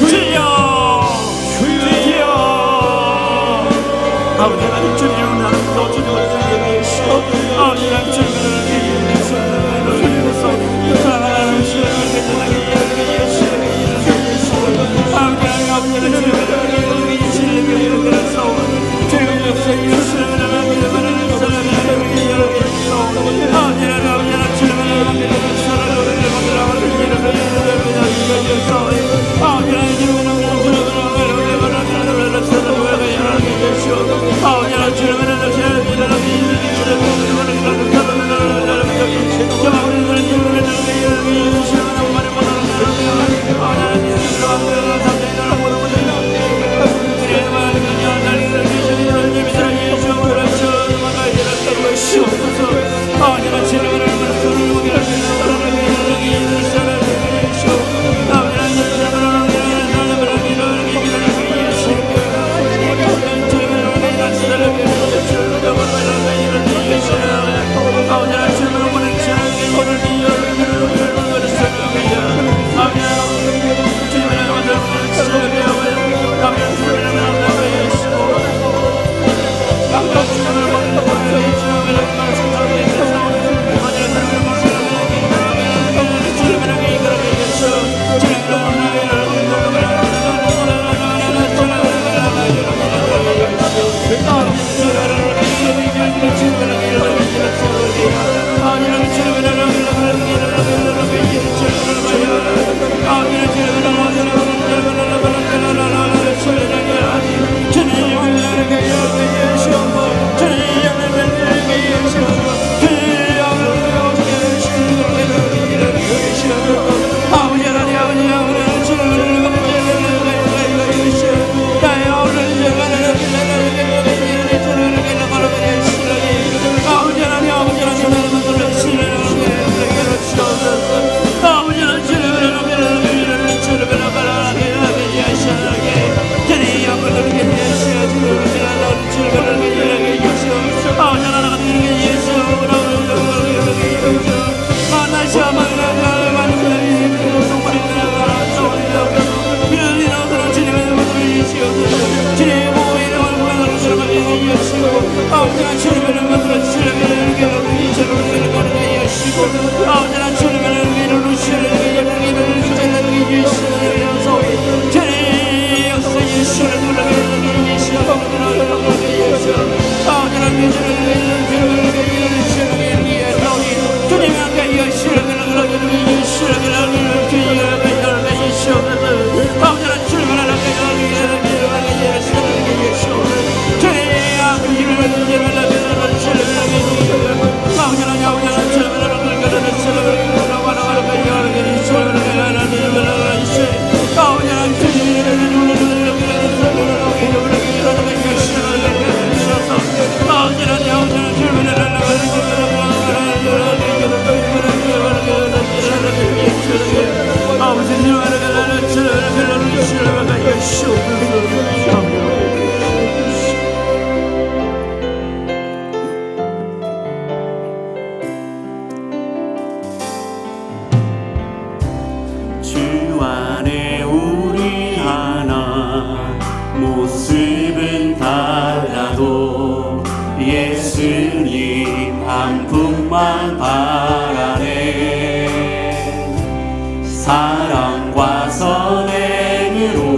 주여 주여. 아버지 하나님 주님을 나는 더 주님을 아버지 하나님 주님을 위해서 사랑하는 주님을 대단하게 여기서 아버지 하나님 주님을 위해서 죄의 역사에 주님을 아버지 하나님 주님을 하시옵소서. 아멘. 주 안에 우리 하나 모습은 달라도 예수님 한 분만 바라네. 사랑과 선행으로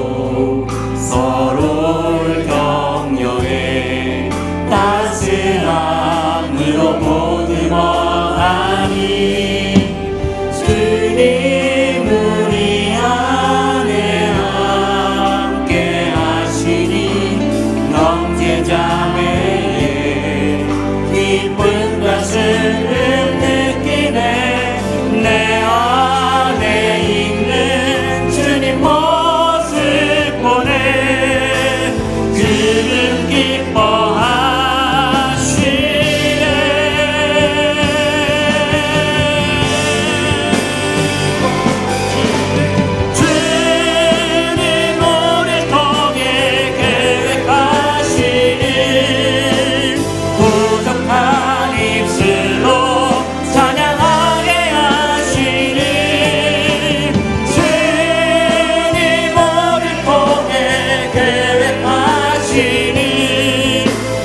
서로를 격려해 따스함으로 보듬어가니 주님 우리 안에 함께 하시니 형제자매의 기쁜 것을 느끼네. 내 안에 있는 주님 모습 보네. 그는 기뻐하시네. 주님 우리를 통해 계획하시는 부족한 입술로 찬양하게 하시는 주님 우리를 통해 계획하시는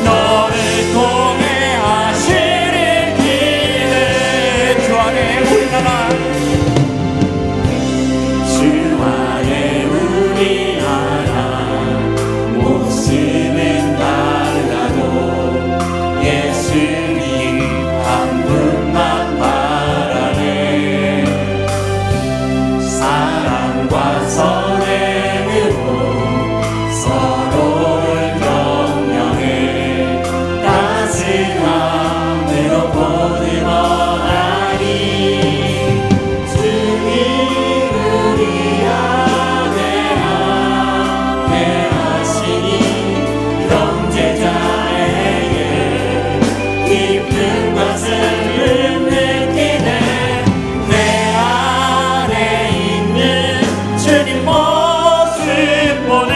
너를 통해 하시는 기대. 주 안에 우리 나라 주 안에 우리 하나 모습은 달라도 예수님 한 분만 바라네. 사랑과 선행으로 서로를 격려해 따스함으로 보듬어가니 주님 우리 안에 함께 하시니 형제자매의 기쁜 것을 느끼네. 내 안에 있는 주님 모습 보네.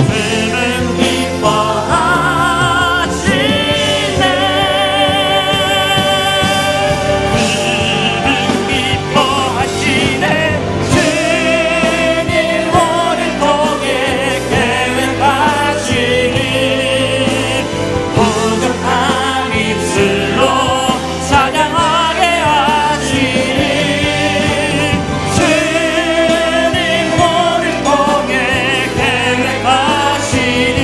그는 기뻐하시네. 기뻐하시네. 주님 우리를 통해 계획하시는 부족한 입술로 찬양하게 하시는 주님 우리를 통해 계획하시는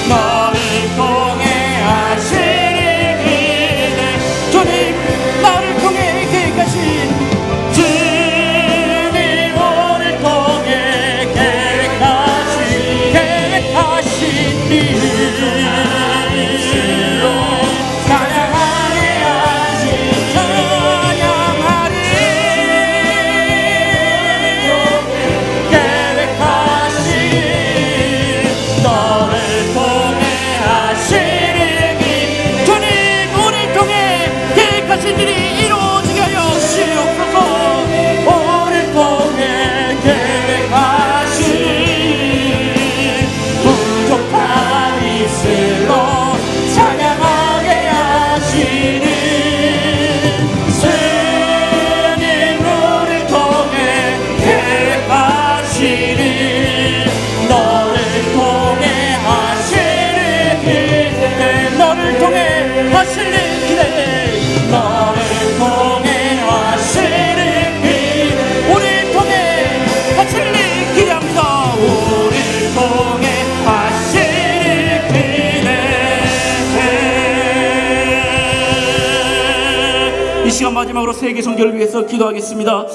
너를 통해 하시는 기대. 주님 나를 통해 계획하신 주님 우리를 통해 계획하신 일로 찬양하게 하신 찬양하리 계획하신 너를 통해 하시는 일. 주님 우리를 통해 계획하신 일이 이루어지게 하여 주시옵소서. 우리를 통해 계획하신 부족한 입술로 찬양하게 하시는 주님 우리를 통해 계획하시는 너를 통해 하시는 기대. 너를 통해 하시는 기대. 너를 통해 하시는 기대. 우리를 통해 하시는 기대합니다. 우리를 통해 하시는 기대. 이 시간 마지막으로 세계 선교를 위해서 기도하겠습니다.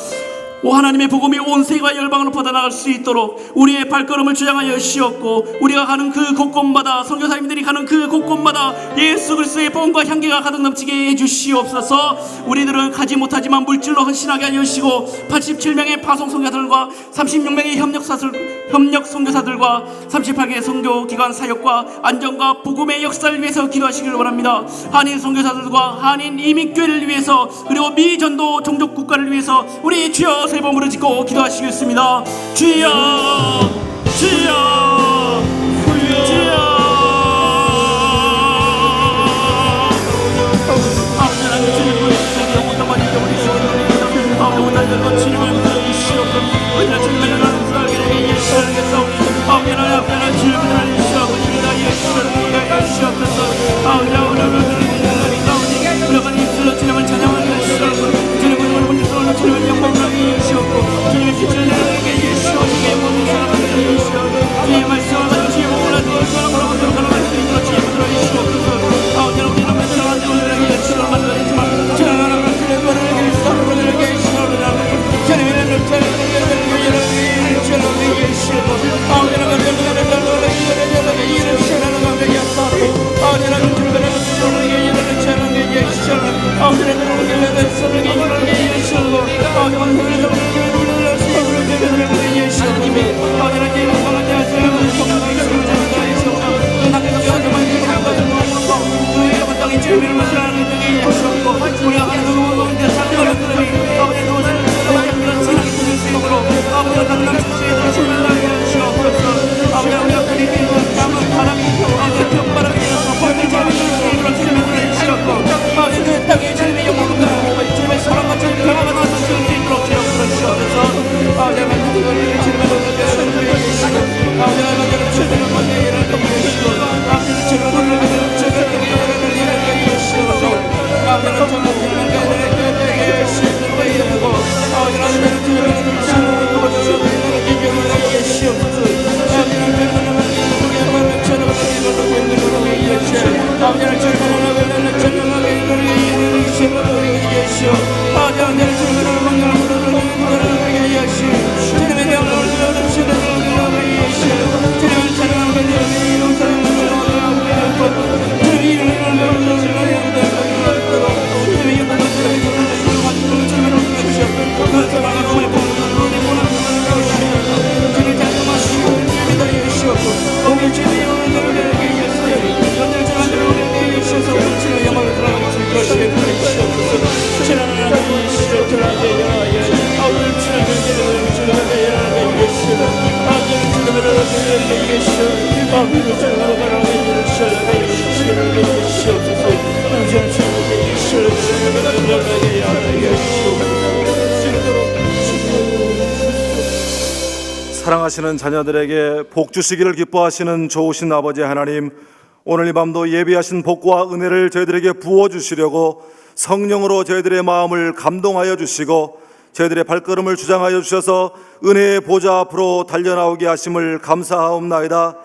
오 하나님의 복음이 온 세계와 열방으로 퍼져나갈 수 있도록 우리의 발걸음을 주장하여 주시옵고 우리가 가는 그 곳곳마다 선교사님들이 가는 그 곳곳마다 예수 그리스도의 복음과 향기가 가득 넘치게 해주시옵소서. 우리들은 가지 못하지만 물질로 헌신하게 하여 주시고 87명의 파송 선교사들과 36명의 협력 선교사들과 38개의 선교기관 사역과 안전과 복음의 역사를 위해서 기도하시길 원합니다. 한인 선교사들과 한인 이민교회를 위해서 그리고 미전도 종족 국가를 위해서 우리 주여 세 번 부르짖고 기도하시겠습니다. 주여 주여 주여. 아버지 하나님 주님을 영원한 많이 잊어버리시옵소서. 아버지 못한 열과 주님을 부르시옵소서. 어디나 주님을 나는 사람에게 예수를 하겠사오니 아버지 하나님 앞에는 주님을 알리시옵소서. 우리가 예수를 알리시옵소서. 아버지 하나님 우리가 입술로 주님을 찬양하게 하시옵소서. 주님을 본질로 주님을 영광하게 하시옵고 주님의 빛을 내게 예수와 주님의 모든 사람을 주시옵소서. 주님의 말씀을 가지고 주님을 몰라주고 사랑으로 가라가는 주님으로 주님을 들어주시옵소서. 아버지 하나님 우리는 사랑하는 우리에게 예수를 만들어주지만 주님을 하나님 주님을 우리에게 사랑으로 예수를 사랑하시는 자녀들에게 복 주시기를 기뻐하시는 좋으신 아버지 하나님, 오늘 이 밤도 예비하신 복과 은혜를 저희들에게 부어주시려고 성령으로 저희들의 마음을 감동하여 주시고 저희들의 발걸음을 주장하여 주셔서 은혜의 보좌 앞으로 달려나오게 하심을 감사하옵나이다.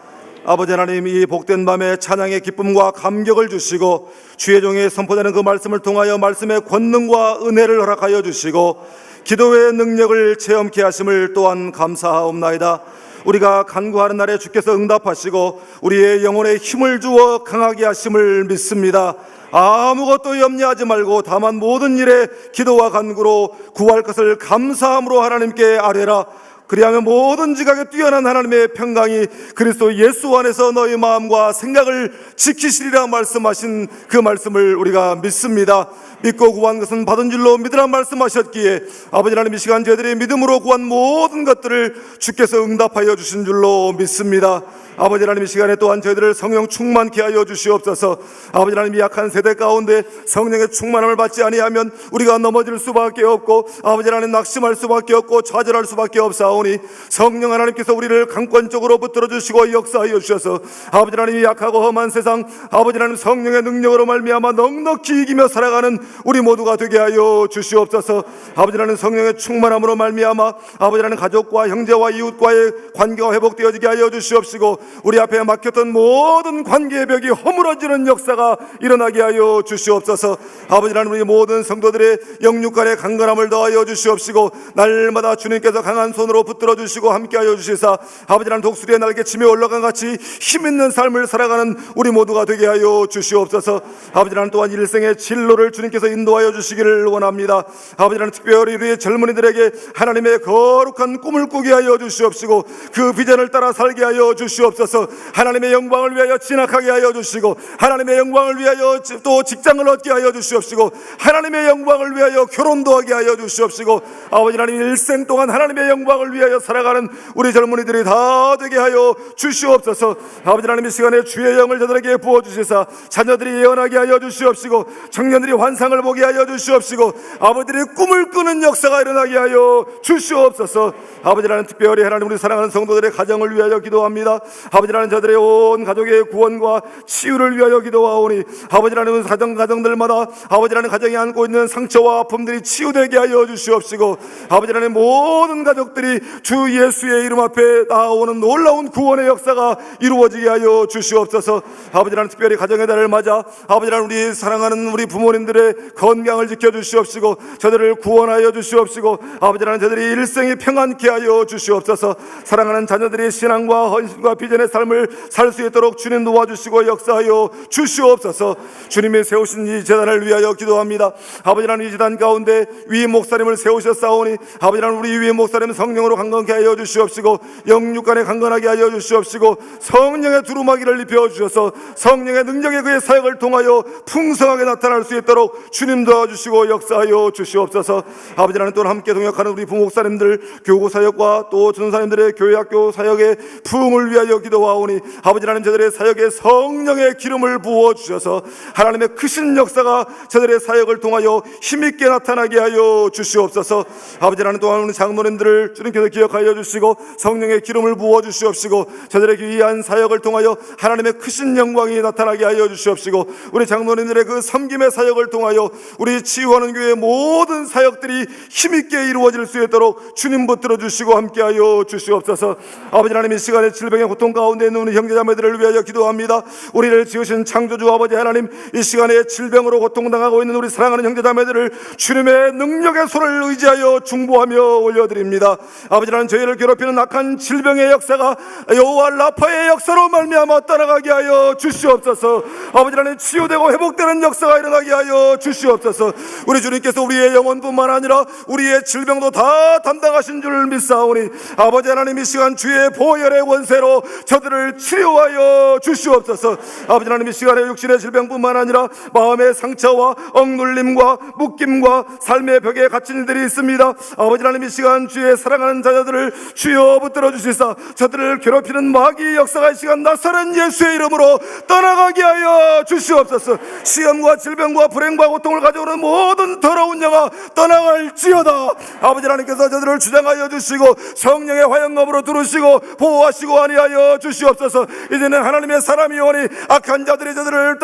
아버지 하나님, 이 복된 밤에 찬양의 기쁨과 감격을 주시고 주의 종에 선포되는 그 말씀을 통하여 말씀의 권능과 은혜를 허락하여 주시고 기도의 능력을 체험케 하심을 또한 감사하옵나이다. 우리가 간구하는 날에 주께서 응답하시고 우리의 영혼에 힘을 주어 강하게 하심을 믿습니다. 아무것도 염려하지 말고 다만 모든 일에 기도와 간구로 구할 것을 감사함으로 하나님께 아뢰라. 그리하면 모든 지각에 뛰어난 하나님의 평강이 그리스도 예수 안에서 너희 마음과 생각을 지키시리라 말씀하신 그 말씀을 우리가 믿습니다. 믿고 구한 것은 받은 줄로 믿으라 말씀하셨기에 아버지 하나님, 이 시간 저희들이 믿음으로 구한 모든 것들을 주께서 응답하여 주신 줄로 믿습니다. 아버지 하나님, 이 시간에 또한 저희들을 성령 충만케 하여 주시옵소서. 아버지 하나님, 이 약한 세대 가운데 성령의 충만함을 받지 아니하면 우리가 넘어질 수밖에 없고 아버지 하나님, 낙심할 수밖에 없고 좌절할 수밖에 없사오니 성령 하나님께서 우리를 강권적으로 붙들어 주시고 역사하여 주셔서 아버지 하나님, 이 약하고 험한 세상 아버지 하나님 성령의 능력으로 말미암아 넉넉히 이기며 살아가는 우리 모두가 되게 하여 주시옵소서. 아버지 하나님, 성령의 충만함으로 말미암아 아버지 하나님, 가족과 형제와 이웃과의 관계가 회복되어지게 하여 주시옵시고 우리 앞에 막혔던 모든 관계의 벽이 허물어지는 역사가 일어나게 하여 주시옵소서. 아버지 하나님, 우리 모든 성도들의 영육간의 강건함을 더하여 주시옵시고 날마다 주님께서 강한 손으로 붙들어 주시고 함께하여 주시사 아버지 하나님, 독수리의 날개치며 올라간 같이 힘있는 삶을 살아가는 우리 모두가 되게 하여 주시옵소서. 아버지 하나님, 또한 일생의 진로를 주님께서 인도하여 주시기를 원합니다. 아버지 하나님, 특별히 우리의 젊은이들에게 하나님의 거룩한 꿈을 꾸게 하여 주시옵시고 그 비전을 따라 살게 하여 주시옵소서. 주시옵소서. 하나님의 영광을 위하여 진학하게 하여 주시고, 하나님의 영광을 위하여 또 직장을 얻게 하여 주시옵시고, 하나님의 영광을 위하여 결혼도 하게 하여 주시옵시고, 아버지 하나님 일생 동안 하나님의 영광을 위하여 살아가는 우리 젊은이들이 다 되게 하여 주시옵소서. 아버지 하나님 이 시간에 주의 영을 저들에게 부어주시사 자녀들이 예언하게 하여 주시옵시고, 청년들이 환상을 보게 하여 주시옵시고, 아버지들이 꿈을 꾸는 역사가 일어나게 하여 주시옵소서. 아버지 하나님 특별히 하나님 우리 사랑하는 성도들의 가정을 위하여 기도합니다. 아버지 하나님 저들의 온 가족의 구원과 치유를 위하여 기도하오니, 아버지 하나님 가정들마다 아버지 하나님 가정이 안고 있는 상처와 아픔들이 치유되게 하여 주시옵시고, 아버지 하나님 모든 가족들이 주 예수의 이름 앞에 나오는 놀라운 구원의 역사가 이루어지게 하여 주시옵소서. 아버지 하나님 특별히 가정의 달을 맞아 아버지 하나님 우리 사랑하는 우리 부모님들의 건강을 지켜주시옵시고, 저들을 구원하여 주시옵시고, 아버지 하나님 저들이 일생이 평안케 하여 주시옵소서. 사랑하는 자녀들이 신앙과 헌신과 비전의 삶을 살 수 있도록 주님 도와주시고 역사하여 주시옵소서. 주님이 세우신 이 재단을 위하여 기도합니다. 아버지 하나님 이 재단 가운데 위 목사님을 세우셨사오니, 아버지 하나님 우리 위 목사님 성령으로 강건케 하여 주시옵시고, 영육간에 강건하게 하여 주시옵시고, 성령의 두루마기를 입혀 주셔서 성령의 능력의 그의 사역을 통하여 풍성하게 나타날 수 있도록 주님 도와주시고 역사하여 주시옵소서. 아버지 하나님 또 함께 동역하는 우리 부목사님들 교구 사역과 또 전사님들의 교회학교 사역의 부흥을 위하여 기도하오니, 아버지 하나님 저들의 사역에 성령의 기름을 부어 주셔서 하나님의 크신 역사가 저들의 사역을 통하여 힘있게 나타나게 하여 주시옵소서. 아버지 하나님 또한 우리 장로님들을 주님께서 기억하여 주시고 성령의 기름을 부어 주시옵시고, 저들의 귀한 사역을 통하여 하나님의 크신 영광이 나타나게 하여 주시옵시고, 우리 장로님들의 그 섬김의 사역을 통하여 우리 치유하는 교회 모든 사역들이 힘있게 이루어질 수 있도록 주님 붙들어 주시고 함께하여 주시옵소서. 아버지 하나님 이 시간에 질병의 고통 가운데 있는 우리 형제자매들을 위하여 기도합니다. 우리를 지으신 창조주 아버지 하나님, 이 시간에 질병으로 고통당하고 있는 우리 사랑하는 형제자매들을 주님의 능력의 손을 의지하여 중보하며 올려드립니다. 아버지 하나님 저희를 괴롭히는 악한 질병의 역사가 여호와 라파의 역사로 말미암아 떠나가게 하여 주시옵소서. 아버지 하나님 치유되고 회복되는 역사가 일어나게 하여 주시옵소서. 우리 주님께서 우리의 영혼뿐만 아니라 우리의 질병도 다 담당하신 줄 믿사오니, 아버지 하나님 이 시간 주의 보혈의 원세로 저들을 치료하여 주시옵소서. 아버지 하나님 이 시간에 육신의 질병뿐만 아니라 마음의 상처와 억눌림과 묶임과 삶의 벽에 갇힌 이들이 있습니다. 아버지 하나님 이 시간 주의 사랑하는 자녀들을 주여 붙들어 주시사 저들을 괴롭히는 마귀의 역사가 이 시간 나사렛 예수의 이름으로 떠나가게 하여 주시옵소서. 시험과 질병과 불행과 고통을 가져오는 모든 더러운 영아 떠나갈지어다. 아버지 하나님께서 저들을 주장하여 주시고 성령의 화영검으로 두르시고 보호하시고 아니하여 주시옵소서. 이제는 하나님의 사람이 오니 악한 자들이 저들을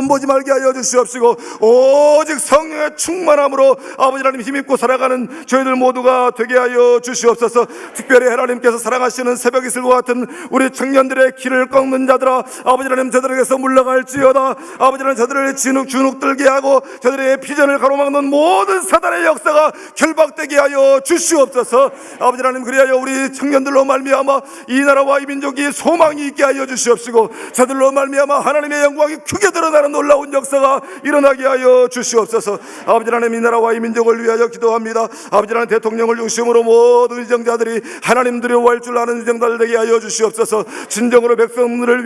보지 말게 하여 주시옵시고, 오직 성령의 충만함으로 아버지 하나님 힘입고 살아가는 저희들 모두가 되게 하여 주시옵소서. 특별히 하나님께서 사랑하시는 새벽 이슬과 같은 우리 청년들의 길을 꺾는 자들아, 아버지 하나님 저들에게서 물러갈지어다. 아버지 하나님 저들을 주눅들게 하고 저들의 비전을 가로막는 모든 사단의 역사가 결박되게 하여 주시옵소서. 아버지 하나님 그리하여 우리 청년들로 말미암아 이 나라와 이 민족이 소망이 있게 하여 주시옵시고, 저들로 말미암아 하나님의 영광이 크게 드러나는 놀라운 역사가 일어나게 하여 주시옵소서. 아버지 하나님 이 나라와 이 민족을 위하여 기도합니다. 아버지 하나님 대통령을 중심으로 모든 의정자들이 하나님 두려워할 줄 아는 의정자들 되게 하여 주시옵소서. 진정으로 백성들을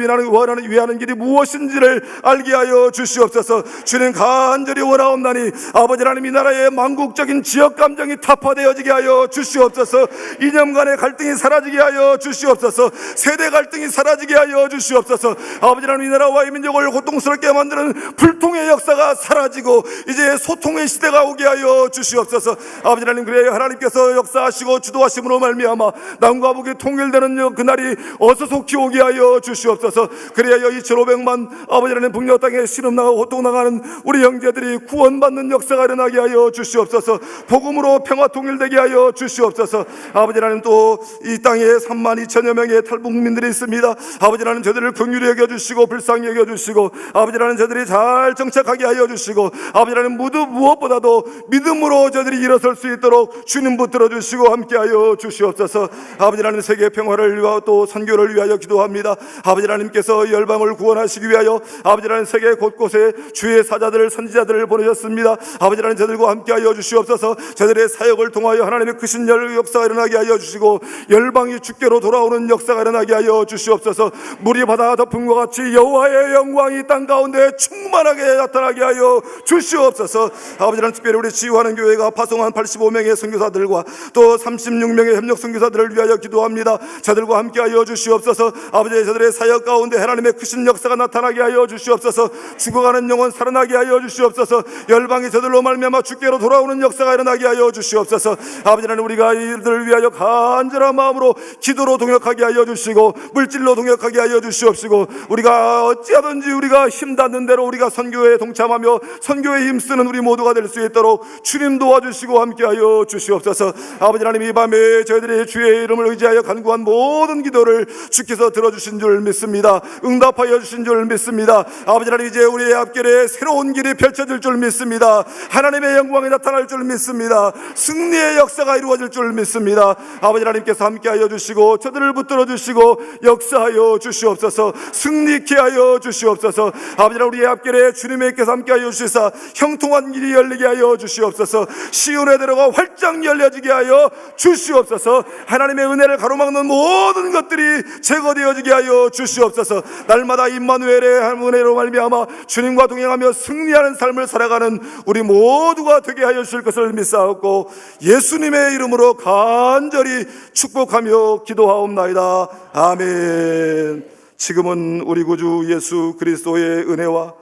위하는 길이 무엇인지를 알게 하여 주시옵소서. 주님 간절히 원하옵나니 아버지 하나님 이 나라의 망국적인 지역 감정이 타파되어지게 하여 주시옵소서. 이념 간의 갈등이 사라지게 하여 주시옵소서. 세대 갈등이 사라지게 하여 주시옵소서. 아버지 하나님 이 나라와 이 민족을 고통스럽게 만드는 불통의 역사가 사라지고 이제 소통의 시대가 오게 하여 주시옵소서. 아버지 하나님 그래야 하나님께서 역사하시고 주도하심으로 말미암아 남과 북이 통일되는 그날이 어서 속히 오게 하여 주시옵소서. 그래야 2,500만 아버지 하나님 북녘 땅에 신음나고 고통당하는 우리 형제들이 구원받는 역사가 일어나게 하여 주시옵소서. 복음으로 평화 통일되게 하여 주시옵소서. 아버지 하나님 또 이 땅에 32,000여 명의 탈북민들이 있습니다. 아버지 하나님 저들을 긍휼히 여겨주시고 불쌍히 여겨주시고, 아버지 하나님 저들이 잘 정착하게 하여 주시고, 아버지 하나님 무엇보다도 믿음으로 저들이 일어설 수 있도록 주님 붙들어 주시고 함께하여 주시옵소서. 아버지 하나님 세계 평화를 위하여 또 선교를 위하여 기도합니다. 아버지 하나님께서 열방을 구원하시기 위하여 아버지 하나님 세계 곳곳에 주의 사자들을 선지자들을 보내셨습니다. 아버지 하나님 저들과 함께하여 주시옵소서. 저들의 사역을 통하여 하나님의 크신 역사가 일어나게 하여 주시고 열방이 주께로 돌아오는 역사가 일어나게 하여 하여 주시옵소서. 물이 바다 덮음과 같이 여호와의 영광이 땅 가운데 충만하게 나타나게 하여 주시옵소서. 아버지, 하나님 특별히 우리 지휘하는 교회가 파송한 85명의 선교사들과 또 36명의 협력 선교사들을 위하여 기도합니다. 저들과 함께 하여 주시옵소서. 아버지, 저들의 사역 가운데 하나님의 크신 역사가 나타나게 하여 주시옵소서. 죽어가는 영혼 살아나게 하여 주시옵소서. 열방이 저들로 말미암아 주께로 돌아오는 역사가 일어나게 하여 주시옵소서. 아버지 하나님, 우리가 이들을 위하여 간절한 마음으로 기도로 동역하게 하여 주시고 물질로 동역하게 하여 주시옵시고, 우리가 어찌하든지 우리가 힘닿는 대로 우리가 선교에 동참하며 선교에 힘쓰는 우리 모두가 될 수 있도록 주님 도와주시고 함께하여 주시옵소서. 아버지 하나님, 이 밤에 저희들이 주의 이름을 의지하여 간구한 모든 기도를 주께서 들어주신 줄 믿습니다. 응답하여 주신 줄 믿습니다. 아버지 하나님, 이제 우리의 앞길에 새로운 길이 펼쳐질 줄 믿습니다. 하나님의 영광이 나타날 줄 믿습니다. 승리의 역사가 이루어질 줄 믿습니다. 아버지 하나님께서 함께하여 주시고 저들을 붙들어 주시고 역사하여 주시옵소서. 승리케 하여 주시옵소서. 아버지 하나님, 우리의 앞길에 주님께서 함께하여 주시사 형통한 길이 열리게 하여 주시옵소서. 시온에 들어가 활짝 열려지게 하여 주시옵소서. 하나님의 은혜를 가로막는 모든 것들이 제거되어지게 하여 주시옵소서. 날마다 임마누엘의 은혜로 말미암아 주님과 동행하며 승리하는 삶을 살아가는 우리 모두가 되게 하여 주실 것을 믿사옵고 예수님의 이름으로 간절히 축복하며 기도하옵나이다. 아멘. 지금은 우리 구주 예수 그리스도의 은혜와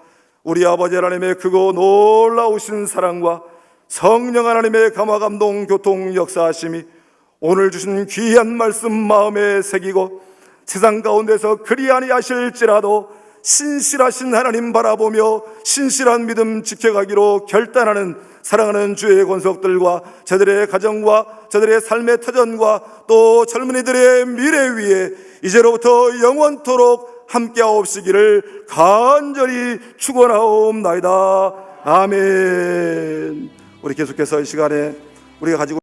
우리 아버지 하나님의 크고 놀라우신 사랑과 성령 하나님의 감화 감동 교통 역사하심이 오늘 주신 귀한 말씀 마음에 새기고 세상 가운데서 그리 아니하실지라도 신실하신 하나님 바라보며 신실한 믿음 지켜가기로 결단하는 사랑하는 주의 권속들과 저들의 가정과 저들의 삶의 터전과 또 젊은이들의 미래 위에 이제로부터 영원토록 함께하옵시기를 간절히 축원하옵나이다. 아멘. 우리 계속해서 이 시간에 우리가 가지고